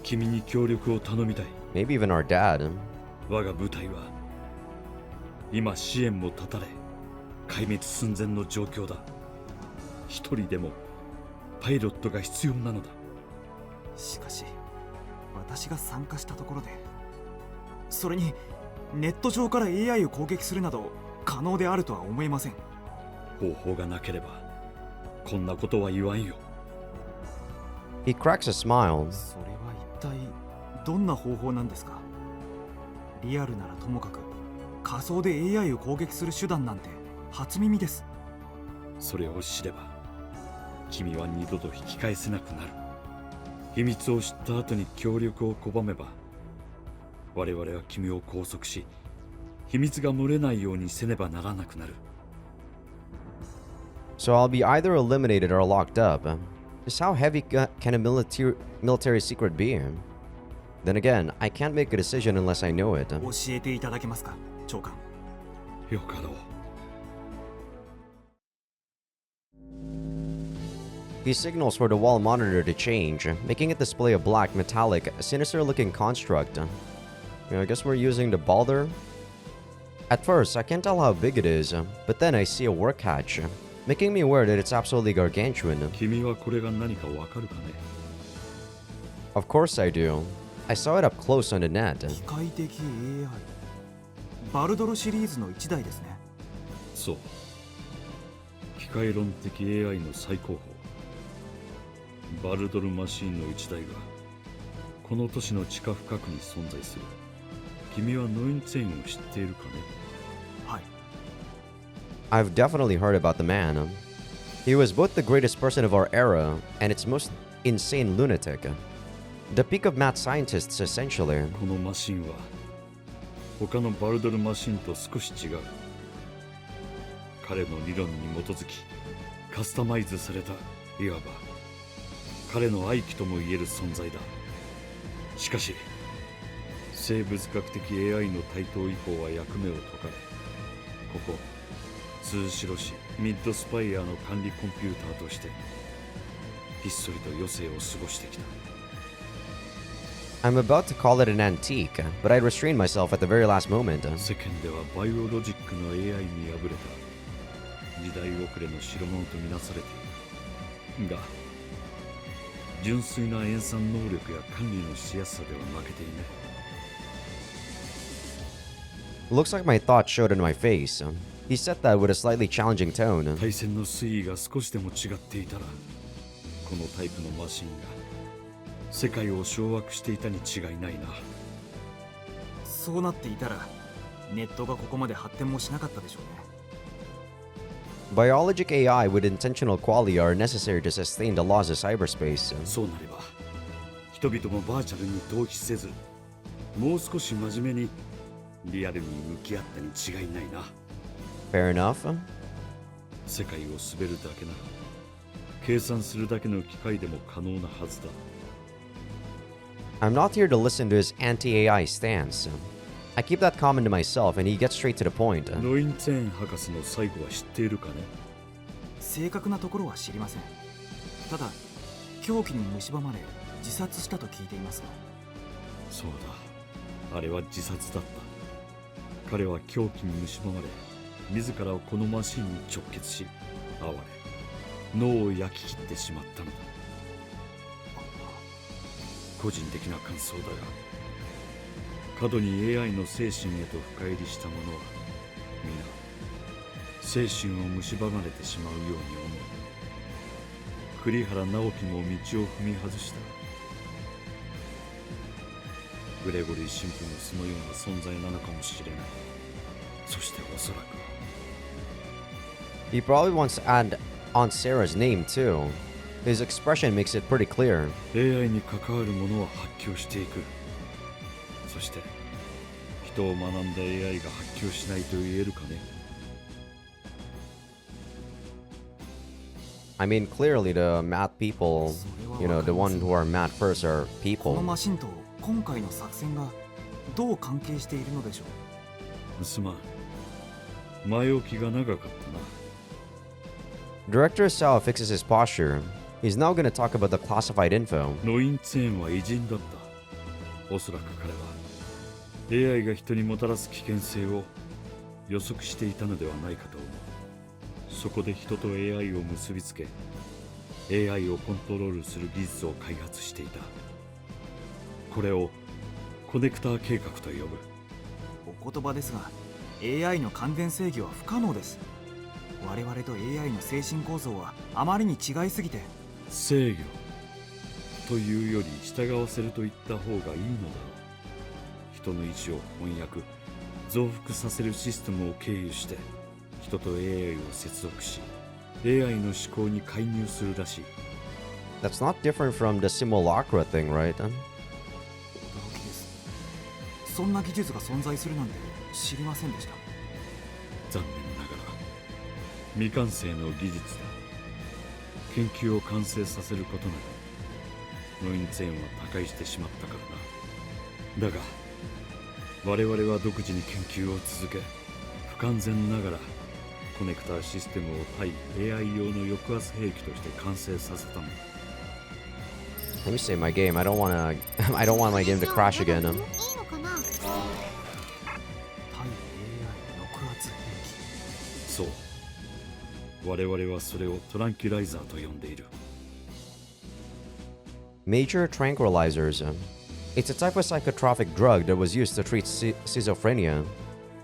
君に協力を頼みたい。 Maybe even our dad. 我が部隊は今支援も断たれ壊滅寸前の状況だ。一人でもパイロットが必要なのだ。しかし私が参加したところで、それにネット上から AI を攻撃するなど可能であるとは思えません。方法がなければこんなことは言わんよ。 He cracks a smile. それは一体どんな方法なんですか？リアルならともかく仮想で AI を攻撃する手段なんて初耳です。それを知れば君は二度と引き返せなくなる。秘密を知った後に協力を拒めば我々は君を拘束し秘密が漏れないようにせねばならなくなる。 So I'll be either eliminated or locked up. Just how heavy can a military secret be? Then again, I can't make a decision unless I know it. 教えていただけますか、長官。よかろう。 He signals for the wall monitor to change, making it display a black, metallic, sinister-looking construct. I guess we're using the Baldr. At first, I can't tell how big it is, but then I see a work hatch, making me aware that it's absolutely gargantuan. 君はこれが何かわかるかね？ Of course I do. I saw it up close on the net. 機械的 AI バルドルシリーズの一台ですね。そう。機械論的 AI の最高峰。バルドルマシンの一台がこの都市の地下深くに存在する。君はノインツェインを知っているかね？はい。 I've definitely heard about the man. He was both the greatest person of our era and its most insane lunatic. The peak of mad scientists, essentially. このマシンは他のバルドルマシンと少し違う。彼の理論に基づきカスタマイズされたいわば彼の愛機とも言える存在だ。しかし生物学的 AI の台頭以降は役目を解かれ、ここ鈴代市ミッドスパイアの管理コンピューターとしてひっそりと余生を過ごしてきた。 I'm about to call it an antique, but I restrained myself at the very last moment. 世間ではバイオロジックの AI に敗れた時代遅れの代物とみなされているが、純粋な演算能力や管理のしやすさでは負けていない。 Looks like my thoughts showed in my face. He said that with a slightly challenging tone. 対戦の推移が少しでも違っていたら、このタイプのマシンが世界を掌握していたに違いないな。そうなっていたらネットがここまで発展もしなかったでしょうね。 Biologic AI with intentional quality are necessary to sustain the laws of cyberspace. そうなれば人々もバーチャルに逃避せず、もう少し真面目にリアルに向き合ったに違いないな。 Fair enough. 世界を滑るだけなら計算するだけの機械でも可能なはずだ。 I'm not here to listen to his anti-AI stance. I keep that comment to myself and he gets straight to the point. ノインツェーン博士の最後は知っているかね。正確なところは知りません。ただ凶器に蝕まれ自殺したと聞いていますが。そうだ、あれは自殺だった。彼は凶器に蝕まれ自らをこのマシンに直結し、哀れ脳を焼き切ってしまったのだ。個人的な感想だが、過度に AI の精神へと深入りした者は皆精神を蝕まれてしまうように思う。栗原直樹も道を踏み外した。グレゴリー神父もそのような存在なのかもしれない。そしておそらく He probably wants to add Aunt Sarah's name too. His expression makes it pretty clear. AI に関わるものは発狂していく。そして人を学んだ AI が発狂しないと言えるかね。I mean, clearly the mad people, you know, the one who are mad first are この people. マシンと今回の作戦がどう関係しているのでしょう。すまん、前置きが長かったな。 Director Sao fixes his posture. He's now going to talk about the classified info. ノインツェーンは偉人だった。おそらく彼は AI が人にもたらす危険性を予測していたのではないかと思う。そこで人と AI を結びつけ AI をコントロールする技術を開発していた。これをコネクター計画と呼ぶ。お言葉ですが AI の完全制御は不可能です。我々と AI の精神構造はあまりに違いすぎて。制御というより従わせると言った方がいいのだろう。人の意志を翻訳増幅させるシステムを経由して人と AI を接続し AI の思考に介入するらしい。 That's not different from the simulacra thing, right? 驚きです。そんな技術が存在するなんて知りませんでした。残念ながら未完成の技術だ。研究を完成させることなくノインツェーンは破壊してしまったからな。だが我々は独自に研究を続け不完全ながらコネクターシステムを対 AI 用の抑圧兵器として完成させたのだ。 Let me save my game. I don't want my game to crash again. 対 AI 抑圧兵器。そう、我々はそれをトランキュライザーと呼んでいる。 Major tranquilizers. It's a type of psychotropic drug that was used to treat schizophrenia.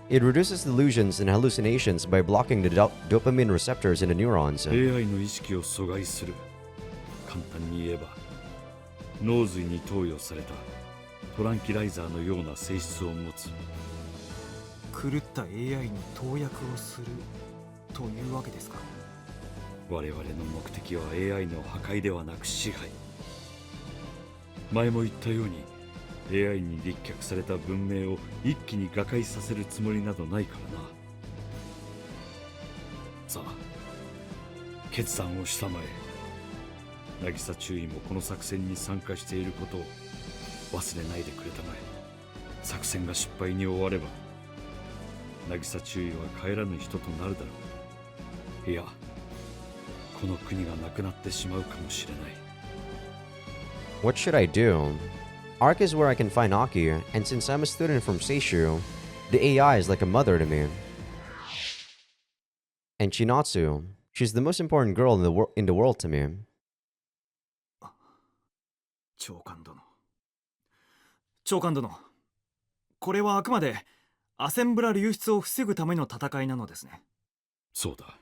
It reduces delusions and hallucinations by blocking the dopamine receptors in the neurons. AI の意識を阻害する。簡単に言えば脳髄に投与されたトランキライザーのような性質を持つ。狂った AI に投薬をするというわけですか。我々の目的は AI の破壊ではなく支配。前も言ったように AI に立脚された文明を一気に瓦解させるつもりなどないからな。さあ決断をしたまえ。渚中尉もこの作戦に参加していることを忘れないでくれたまえ。作戦が失敗に終われば渚中尉は帰らぬ人となるだろう。いや、この国がなくなってしまうかもしれない。 What should I do? Ark is where I can find Aki, and since I'm a student from Seishu, the AI is like a mother to me. And Chinatsu, she's the most important girl in the world to me. 長官殿。長官殿。これはあくまでアセンブラ流出を防ぐための戦いなのですね。そうだ。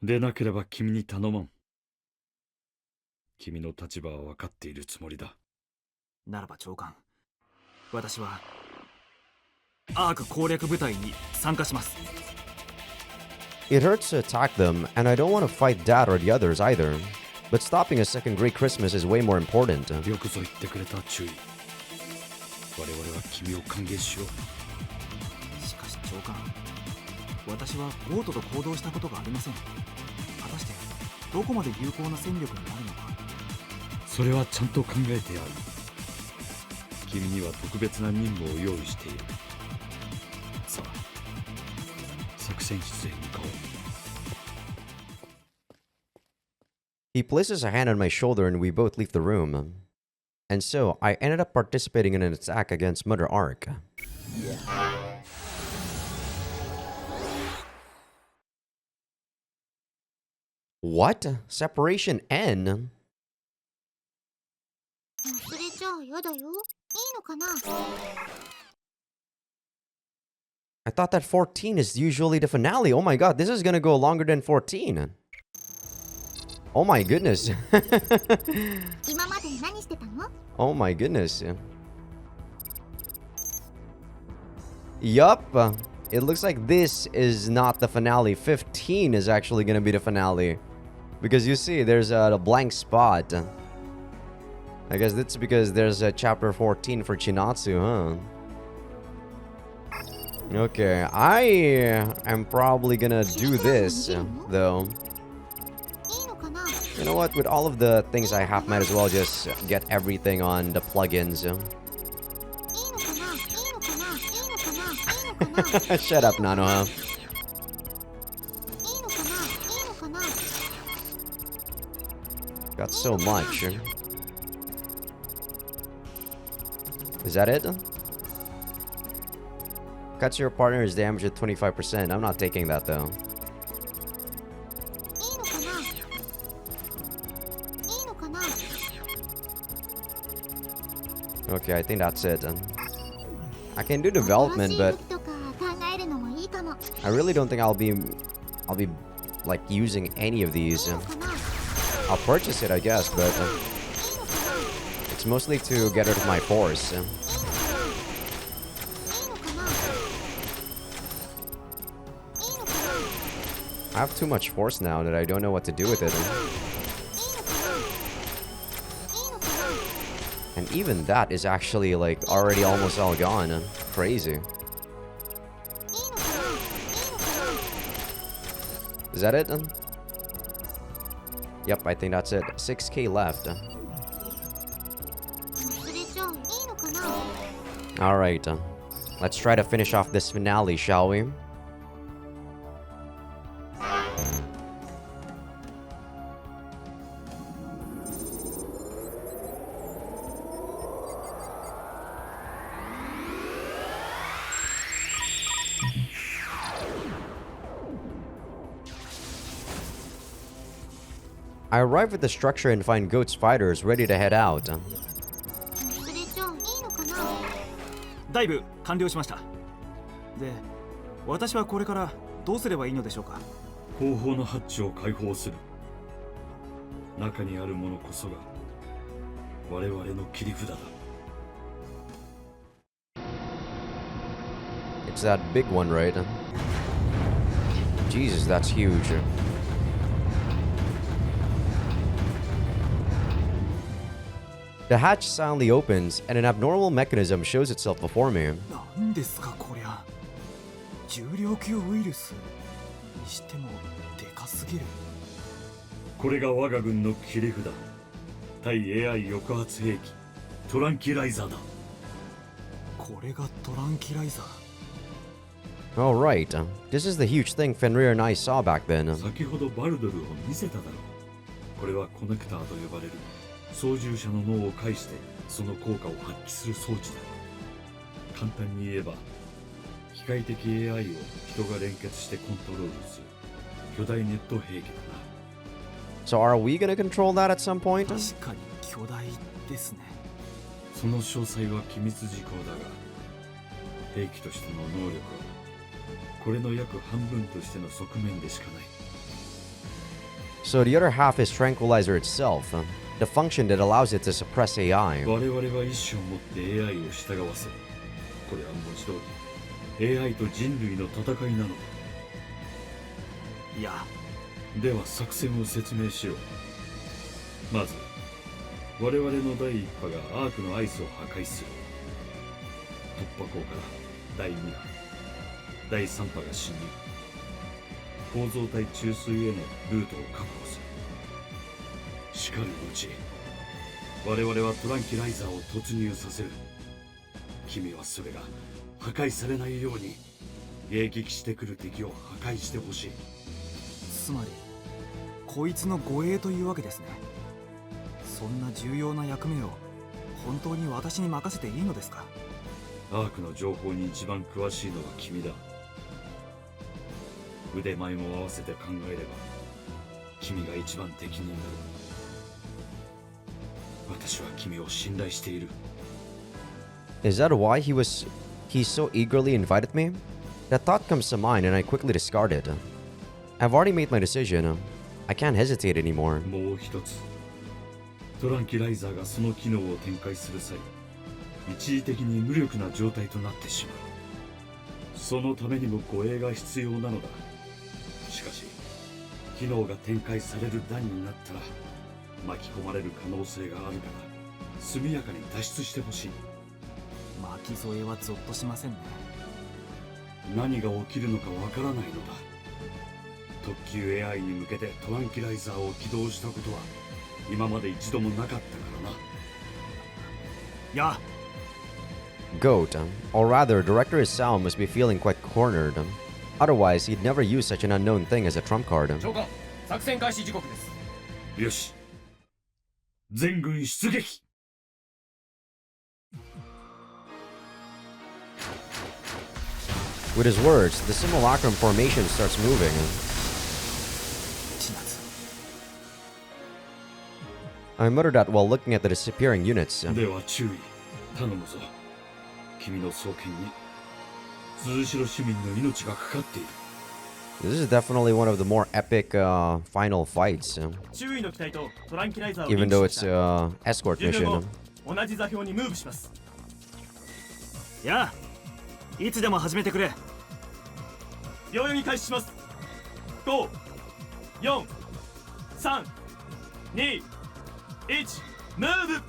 でなければ君に頼まん。君の立場は分かっているつもりだ。ならば長官、私はアーク攻略部隊に参加します。It hurts to attack them, and I don't want to fight Dad or the others either. But stopping a second Great Christmas is way more important. よくぞ言ってくれた、注意。我々は君を歓迎しよう。しかし長官、私はゴートと行動したことがありません。果たしてどこまで有効な戦力になるのか。それはちゃんと考えてある。君には特別な任務を用意している。さあ、作戦室へ向かおう。He places a hand on my shoulder and we both leave the room. And so, I ended up participating in an attack against Mother Ark. What? Separation N? それじゃあやだよ。いいのかな？ I thought that 14 is usually the finale. Oh my god, this is gonna go longer than 14. Oh my goodness. 今まで何してたの？ Oh my goodness. Yup. It looks like this is not the finale. 15 is actually gonna be the finale. Because you see, there's a blank spot. I guess that's because there's a chapter 14 for Chinatsu, huh? Okay, I am probably gonna do this, though. You know what? With all of the things I have, might as well just get everything on the plugins. Shut up, Nanoha. Got so much. Is that it? Cuts your partner's damage at 25%. I'm not taking that though. Okay, I think that's it. I can do development, but I really don't think I'll be like using any of these. I'll purchase it, I guess, but it's mostly to get rid of my force. I have too much force now that I don't know what to do with it. And even that is actually like already almost all gone. Crazy. Is that it? Yep, I think that's it. 6k left. Alright, let's try to finish off this finale, shall we? I arrive at the structure and find Goat's fighters ready to head out. ダイブ完了しました。で、私はこれからどうすればいいのでしょうか。後方のハッチを開放する。中にあるものこそが我々の切り札だ。It's that big one, right? Jesus, that's huge. The hatch silently opens, and an abnormal mechanism shows itself before me. 何ですかこりゃ。重量級ウイルスにしてもでかすぎる。これが我が軍の切り札。対 AI 抑圧兵器トランキライザーだ。これがトランキライザー。 Oh, right. This is the huge thing Fenrir and I saw back then. 先ほどバルドルを見せただろう。これはコネクターと呼ばれる操縦者の脳を介してその効果を発揮する装置だ。簡単に言えば機械的 AI を人が連結してコントロールする巨大ネット兵器だな。 So are we gonna control that at some point? 確かに巨大ですね。その詳細は機密事項だが、兵器としての能力はこれの約半分としての側面でしかない。 So the other half is Tranquilizer itself, the function that allows it to suppress AI. 我々は意志を持って AI を従わせる。これは文字通り AI と人類の戦いなのだ。いや、では作戦を説明しよう。まず我々の第一波がアークのアイスを破壊する。突破口から第2波、第3波が侵入。構造体中枢へのルートを確保する。しかるうち我々はトランキライザーを突入させる。君はそれが破壊されないように迎撃してくる敵を破壊してほしい。つまりこいつの護衛というわけですね。そんな重要な役目を本当に私に任せていいのですか？アークの情報に一番詳しいのは君だ。腕前も合わせて考えれば君が一番適任だろう。私は君を信頼している。 Is that why he so eagerly invited me? That thought comes to mind and I quickly discard it. I've already made my decision. I can't hesitate anymore. もう一つ、トランキライザーがその機能を展開する際、一時的に無力な状態となってしまう。そのためにも護衛が必要なのだ。しかし機能が展開される段になったら巻き込まれる可能性があるから速やかに脱出してほしい。巻き添えはゾッとしませんね。何が起きるのかわからないのだ。特急 AI に向けてトランキライザーを起動したことは今まで一度もなかったからな。いや、Goat, or rather, Director Isao must be feeling quite cornered. Otherwise, he'd never use such an unknown thing as a trump card. 長官、作戦開始時刻です。よし、全軍出撃。With his words, the simulacrum formation starts moving. I muttered that while looking at the disappearing units. では注意、頼むぞ。君の双剣に鈴代市民の命がかかっている。 This is definitely one of the more epic final fights. 注意の機体とトランキライザーを Even though it's an escort mission. 同じ座標にムーブします。やあ、いつでも始めてくれ。秒読み開始します。5、4、3、2、1、ムーブ。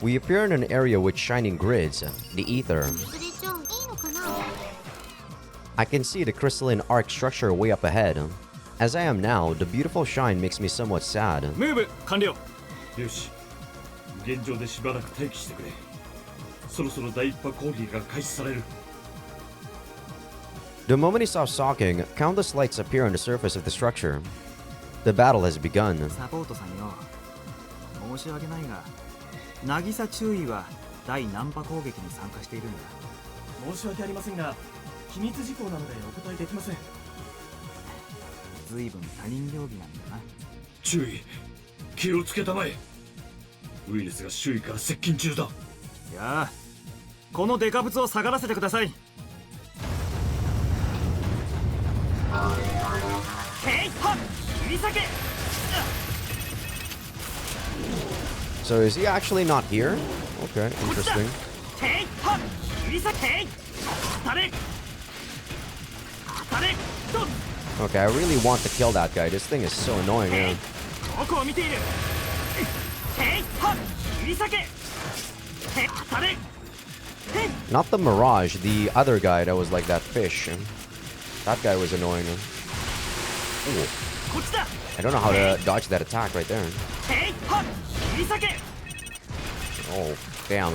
We appear in an area with shining grids, the ether. I can see the crystalline arc structure way up ahead. As I am now, the beautiful shine makes me somewhat sad. ムーブ完了。よし、現状でしばらく待機してくれ。そろそろ第一波攻撃が開始される。 The moment he stops talking, countless lights appear on the surface of the structure. The battle has begun. サポートさんよ、申し訳ないが、渚中尉は第何波攻撃に参加しているんだ。申し訳ありませんが、機密事項なのでお答えできません。随分他人行儀なんだな。注意、気をつけたまえ。ウイルスが周囲から接近中だ。いやあ、このデカブツを下がらせてください。So is he actually not here? Okay, interesting. Okay, I really want to kill that guy. This thing is so annoying, man. Not the Mirage, the other guy that was like that fish. That guy was annoying. Ooh. I don't know how to dodge that attack right there. Oh, damn.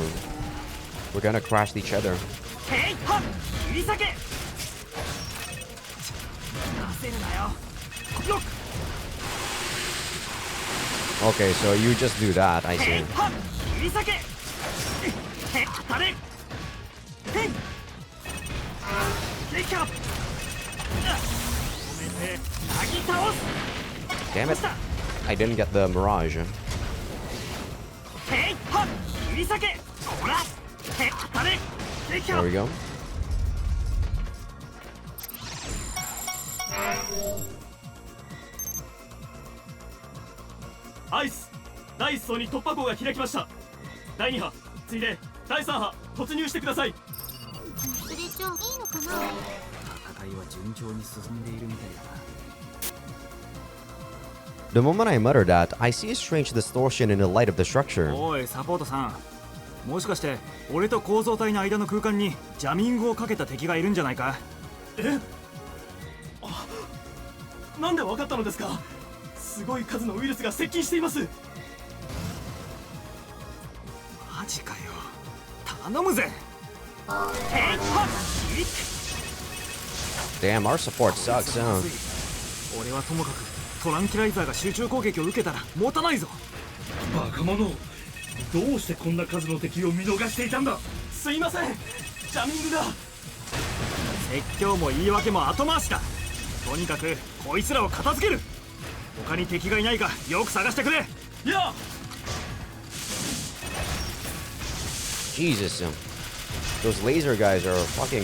We're gonna crash each other. Okay, so you just do that, I see. Damn it. I didn't get the Mirage. There we go. Ice! 第1層に突破口が開きました。第2波、ついで第3波突入してください。それじゃあいいのかな。戦いは順調に進んでいるみたいだな。 The moment I mutter that, I see a strange distortion in the light of the structure. おいサポートさん、もしかして俺と構造体の間の空間にジャミングをかけた敵がいるんじゃないか。え？あ、なんでわかったのですか？すごい数のウイルスが接近しています。マジかよ。頼むぜ。 Damn, our support sucks, huh? 俺はともかくトランキライザーが集中攻撃を受けたら持たないぞ。バカ者、どうしてこんな数の敵を見逃していたんだ。すいません、ジャミングが。説教も言い訳も後回しだ。とにかくこいつらを片付ける。他に敵がいないかよく探してくれ。いや。 Jesus, those laser guys are fucking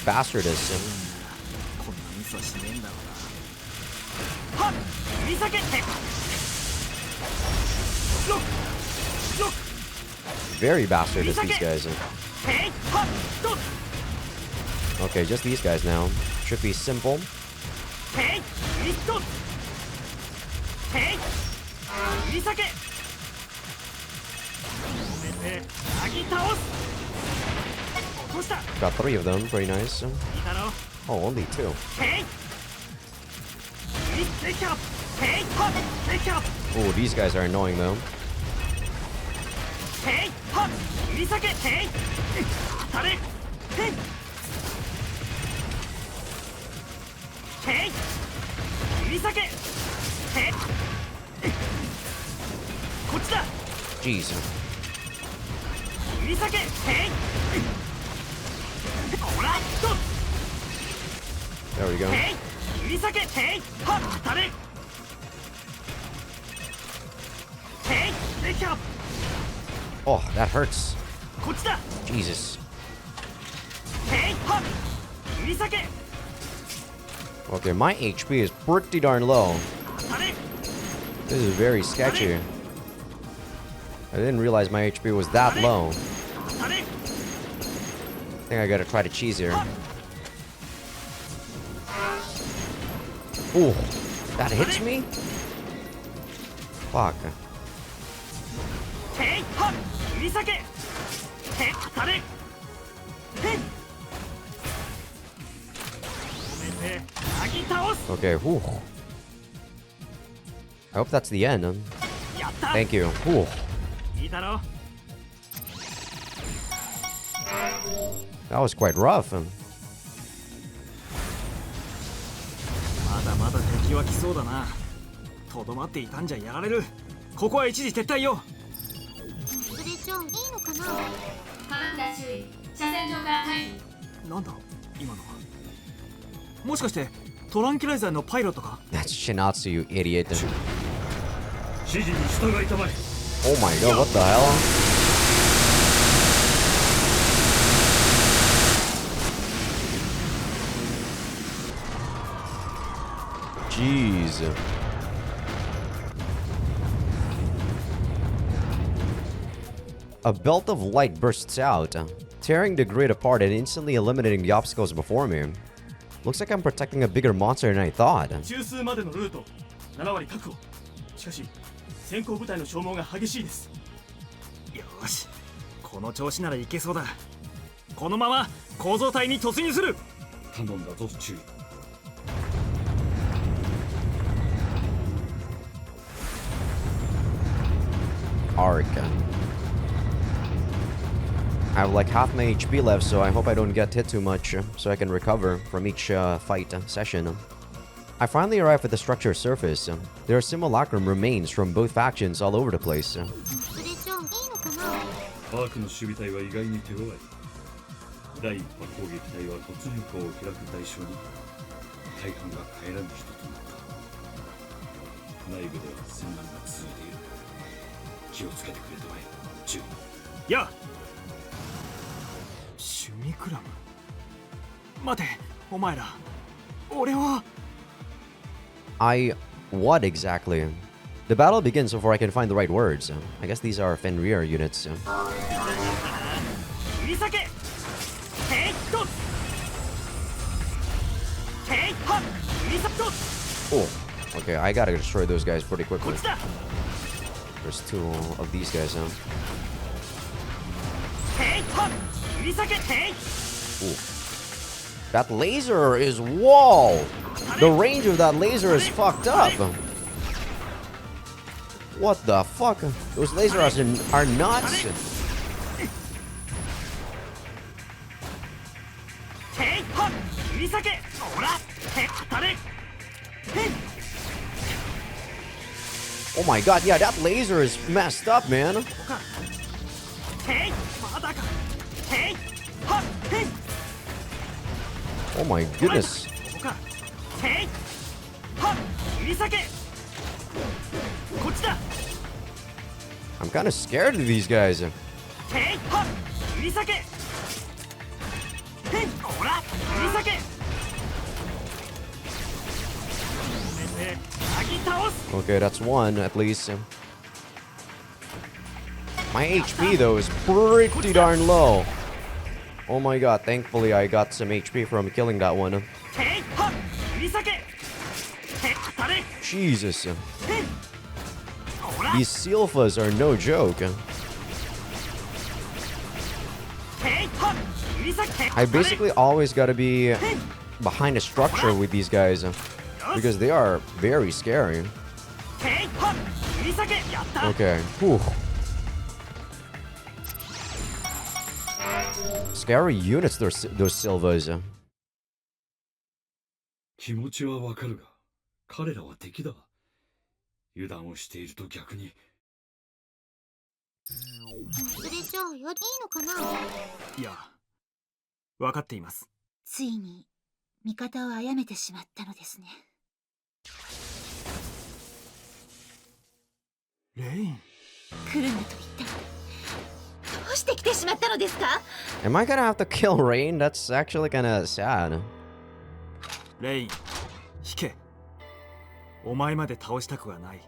bastards. こんなミスはしねえんだろうな。 Very bastardous, these guys. Okay, just these guys now. Should be simple. Got 3 of them, pretty nice. Oh, only 2. Oh, these guys are annoying though. Jeez. There we go. Oh, that hurts. Jesus. Okay, my HP is pretty darn low. This is very sketchy. I didn't realize my HP was that low. I think I gotta try to cheese here. Ooh, that hits me? Fuck. Okay, whew. I hope that's the end. Thank you. Whew. That was quite rough. まだまだ敵は来そうだな。とどまっていたんじゃやられる。ここは一時撤退よ。それじゃあいいのかな。鎌倉注意、車線上から退避。なんだ今のは。もしかしてトランキライザーのパイロットか。 That's Shinatsu, you idiot. 指示に従いたまえ。 Oh my god, what the hell? Jeez. A belt of light bursts out, tearing the grid apart and instantly eliminating the obstacles before me. Looks like I'm protecting a bigger monster than I thought. 中枢までのルート7割確保。しかし先行部隊の消耗が激しいです。よし、この調子ならいけそうだ。このまま構造体に突入する。頼んだぞ、注意。arc. I have like half my HP left, so I hope I don't get hit too much, so I can recover from each fight session. I finally arrived at the structure surface. There are simulacrum remains from both factions all over the place. それじゃあいいのかな。パークの守備隊は意外に手強い。第一波攻撃隊は突入口を開く代償に大半が帰らぬ人となった。内部では戦乱が続いている。気をつけてくれたまえ、注意。やあ、シュミクラム。待て、お前ら。俺は。What exactly? The battle begins before I can find the right words. I guess these are Fenrir units. Oh, okay, I gotta destroy those guys pretty quickly. There's two of these guys, huh? Ooh. That laser is wall! The range of that laser is fucked up! What the fuck? Those lasers are nuts! Oh my god, yeah, that laser is messed up, man! Oh my goodness. I'm kind of scared of these guys. Okay, that's one at least. My HP though is pretty darn low. Oh my god, thankfully I got some HP from killing that one. Jesus. These Silphas are no joke. I basically always gotta be behind a structure with these guys because they are very scary. Okay. Whew. Scary units, those Silvas. 気持ちはわかるが、彼らは敵だ。油断をしていると逆に。それじゃあいいのかな。いや、分かっています。ついに味方を殺めてしまったのですね。レイン。来るなと言ったのに、どうして来てしまったのですか。 Am I gonna have to kill Rain? That's actually kinda sad. レイン、引け。お前まで倒したくはない。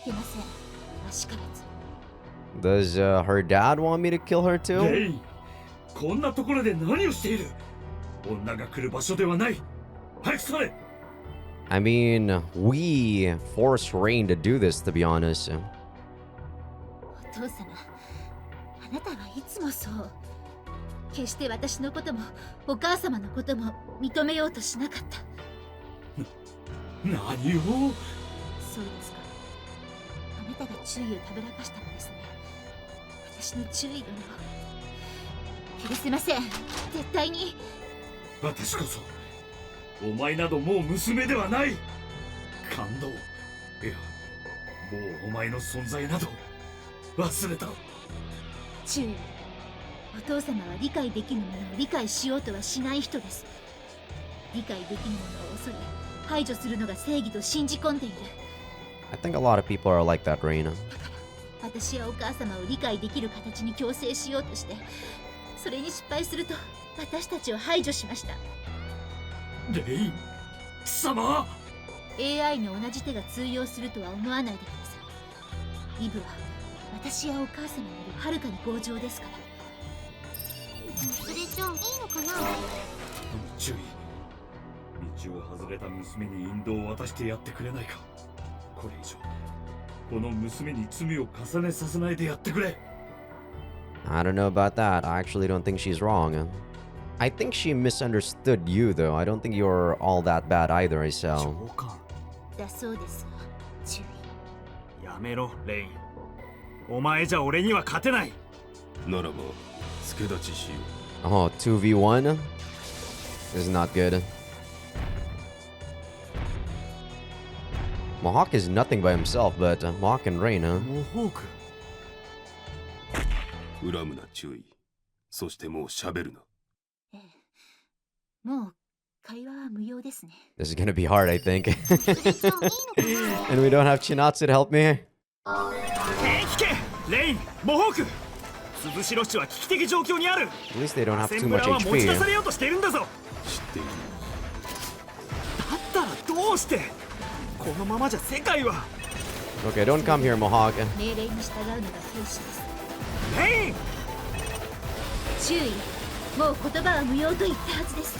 引けません。足からず。Does her dad want me to kill her レ too? イン、こんなところで何をしている。女が来る場所ではない。早く去れ。I mean, we forced Rain to do this, to be honest. お父様、あなたはいつもそう。決して私のこともお母様のことも認めようとしなかった。何を。そうですか。あなたが注意をたぶらかしたのですね。私の注意を許せません。絶対に。私こそお前などもう娘ではない。感動、いや、もうお前の存在など忘れた。注意。お父様は理解できぬものを理解しようとはしない人です。理解できぬものを恐れ排除するのが正義と信じ込んでいる。 I think a lot of people are like that, Rain. だから私はお母様を理解できる形に強制しようとして、それに失敗すると私たちを排除しました。レイン、貴様。 AI の同じ手が通用するとは思わないでください。イブは私やお母様よりはるかに強情ですから。それじゃあいいのかな。注意。道を外れた娘に引導を渡してやってくれないか。これ以上この娘に罪を重ねさせないでやってくれ。 I don't know about that. I actually don't think she's wrong. I think she misunderstood you, though. I don't think you're all that bad either, Isel. 召喚。だそうですが、注意。やめろ、レイン。お前じゃ俺には勝てない。ならば助立ちしよ Oh, 2v1? This is not good. Mohawk is nothing by himself, but Mohawk and Rain, huh? モホーク。う。恨むな注意。そしてもう喋るな。ええ、もう会話は無用ですね。 This is gonna be hard, I think. And we don't have Chinatsu to help me. 聞けレイン、モホーク。鈴代氏は危機的状況にある。 At least they don't have セ too ン much ブラは持ち出さ HP. れようとしているんだぞ。知っている。だったらどうして。このままじゃ世界は。 Okay, don't come here, Mohawk. 命令に従うのが兵士です。レイン。注意、もう言葉は無用と言ったはずです。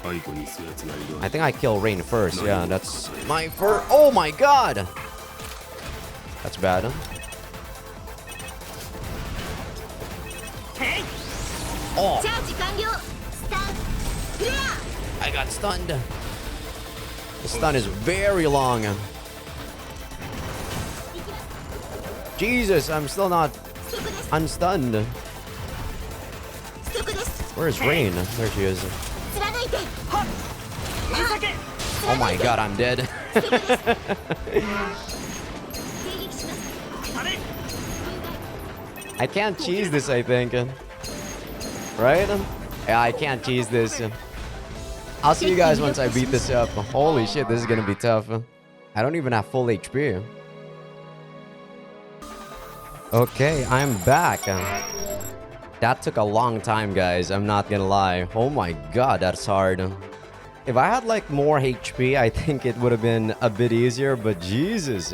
背後にすやつがいる。 I think I kill Rain first. Yeah, that's my first. Oh my god! That's bad. Oh, チャージ完了。スタンクリア。 I got stunned. The stun is very long. Jesus, I'm still not そこです。 unstunned. そこです。 Where's Rain? There she is. 貫いて。 Oh my god, I'm dead. そこです。迎撃します。 I can't cheese this, I think. Right? Yeah, I can't cheese this. I'll see you guys once I beat this up. Holy shit, this is gonna be tough. I don't even have full HP. Okay, I'm back. That took a long time, guys. I'm not gonna lie. Oh my god, that's hard. If I had like more HP, I think it would have been a bit easier, but Jesus.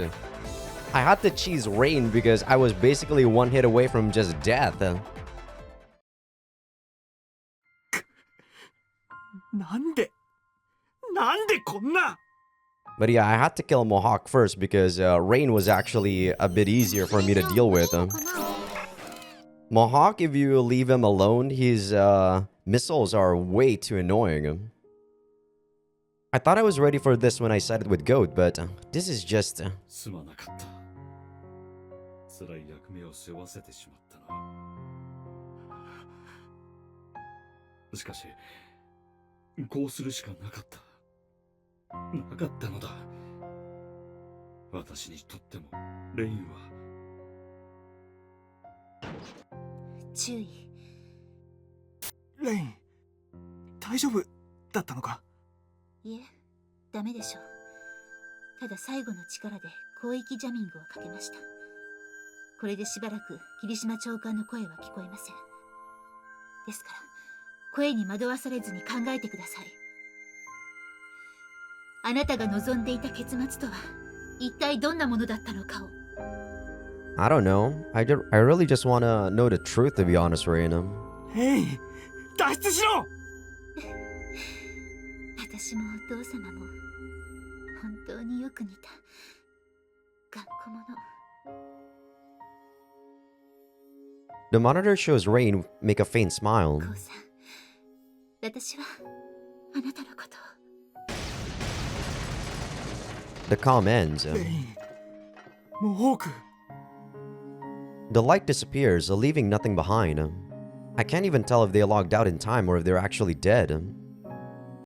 I had to cheese Rain because I was basically one hit away from just death. なんでこんな。 But yeah, I had to kill Mohawk first because Rain was actually a bit easier for me to deal with. Mohawk, if you leave him alone, his missiles are way too annoying. I thought I was ready for this when I sided with Goat, but this is just... すまなかった。辛い役目を背負わせてしまったな。しかし、こうするしかなかった。なかったのだ。私にとってもレインは。注意。レイン、大丈夫だったのか。いえ、ダメでしょう。ただ最後の力で広域ジャミングをかけました。これでしばらく霧島長官の声は聞こえません。ですから声に惑わされずに考えてください。あなたが望んでいた結末とは一体どんなものだったのかを。 I don't know. I really just want to know the truth, to be honest, Raina. レイン、脱出しろ。私もお父様も本当によく似た頑固者。 The monitor shows Rain make a faint smile. 父さん、私はあなたのことを。 The comm ends. レイン、モホーク。 The light disappears, leaving nothing behind. I can't even tell if they logged out in time or if they're actually dead.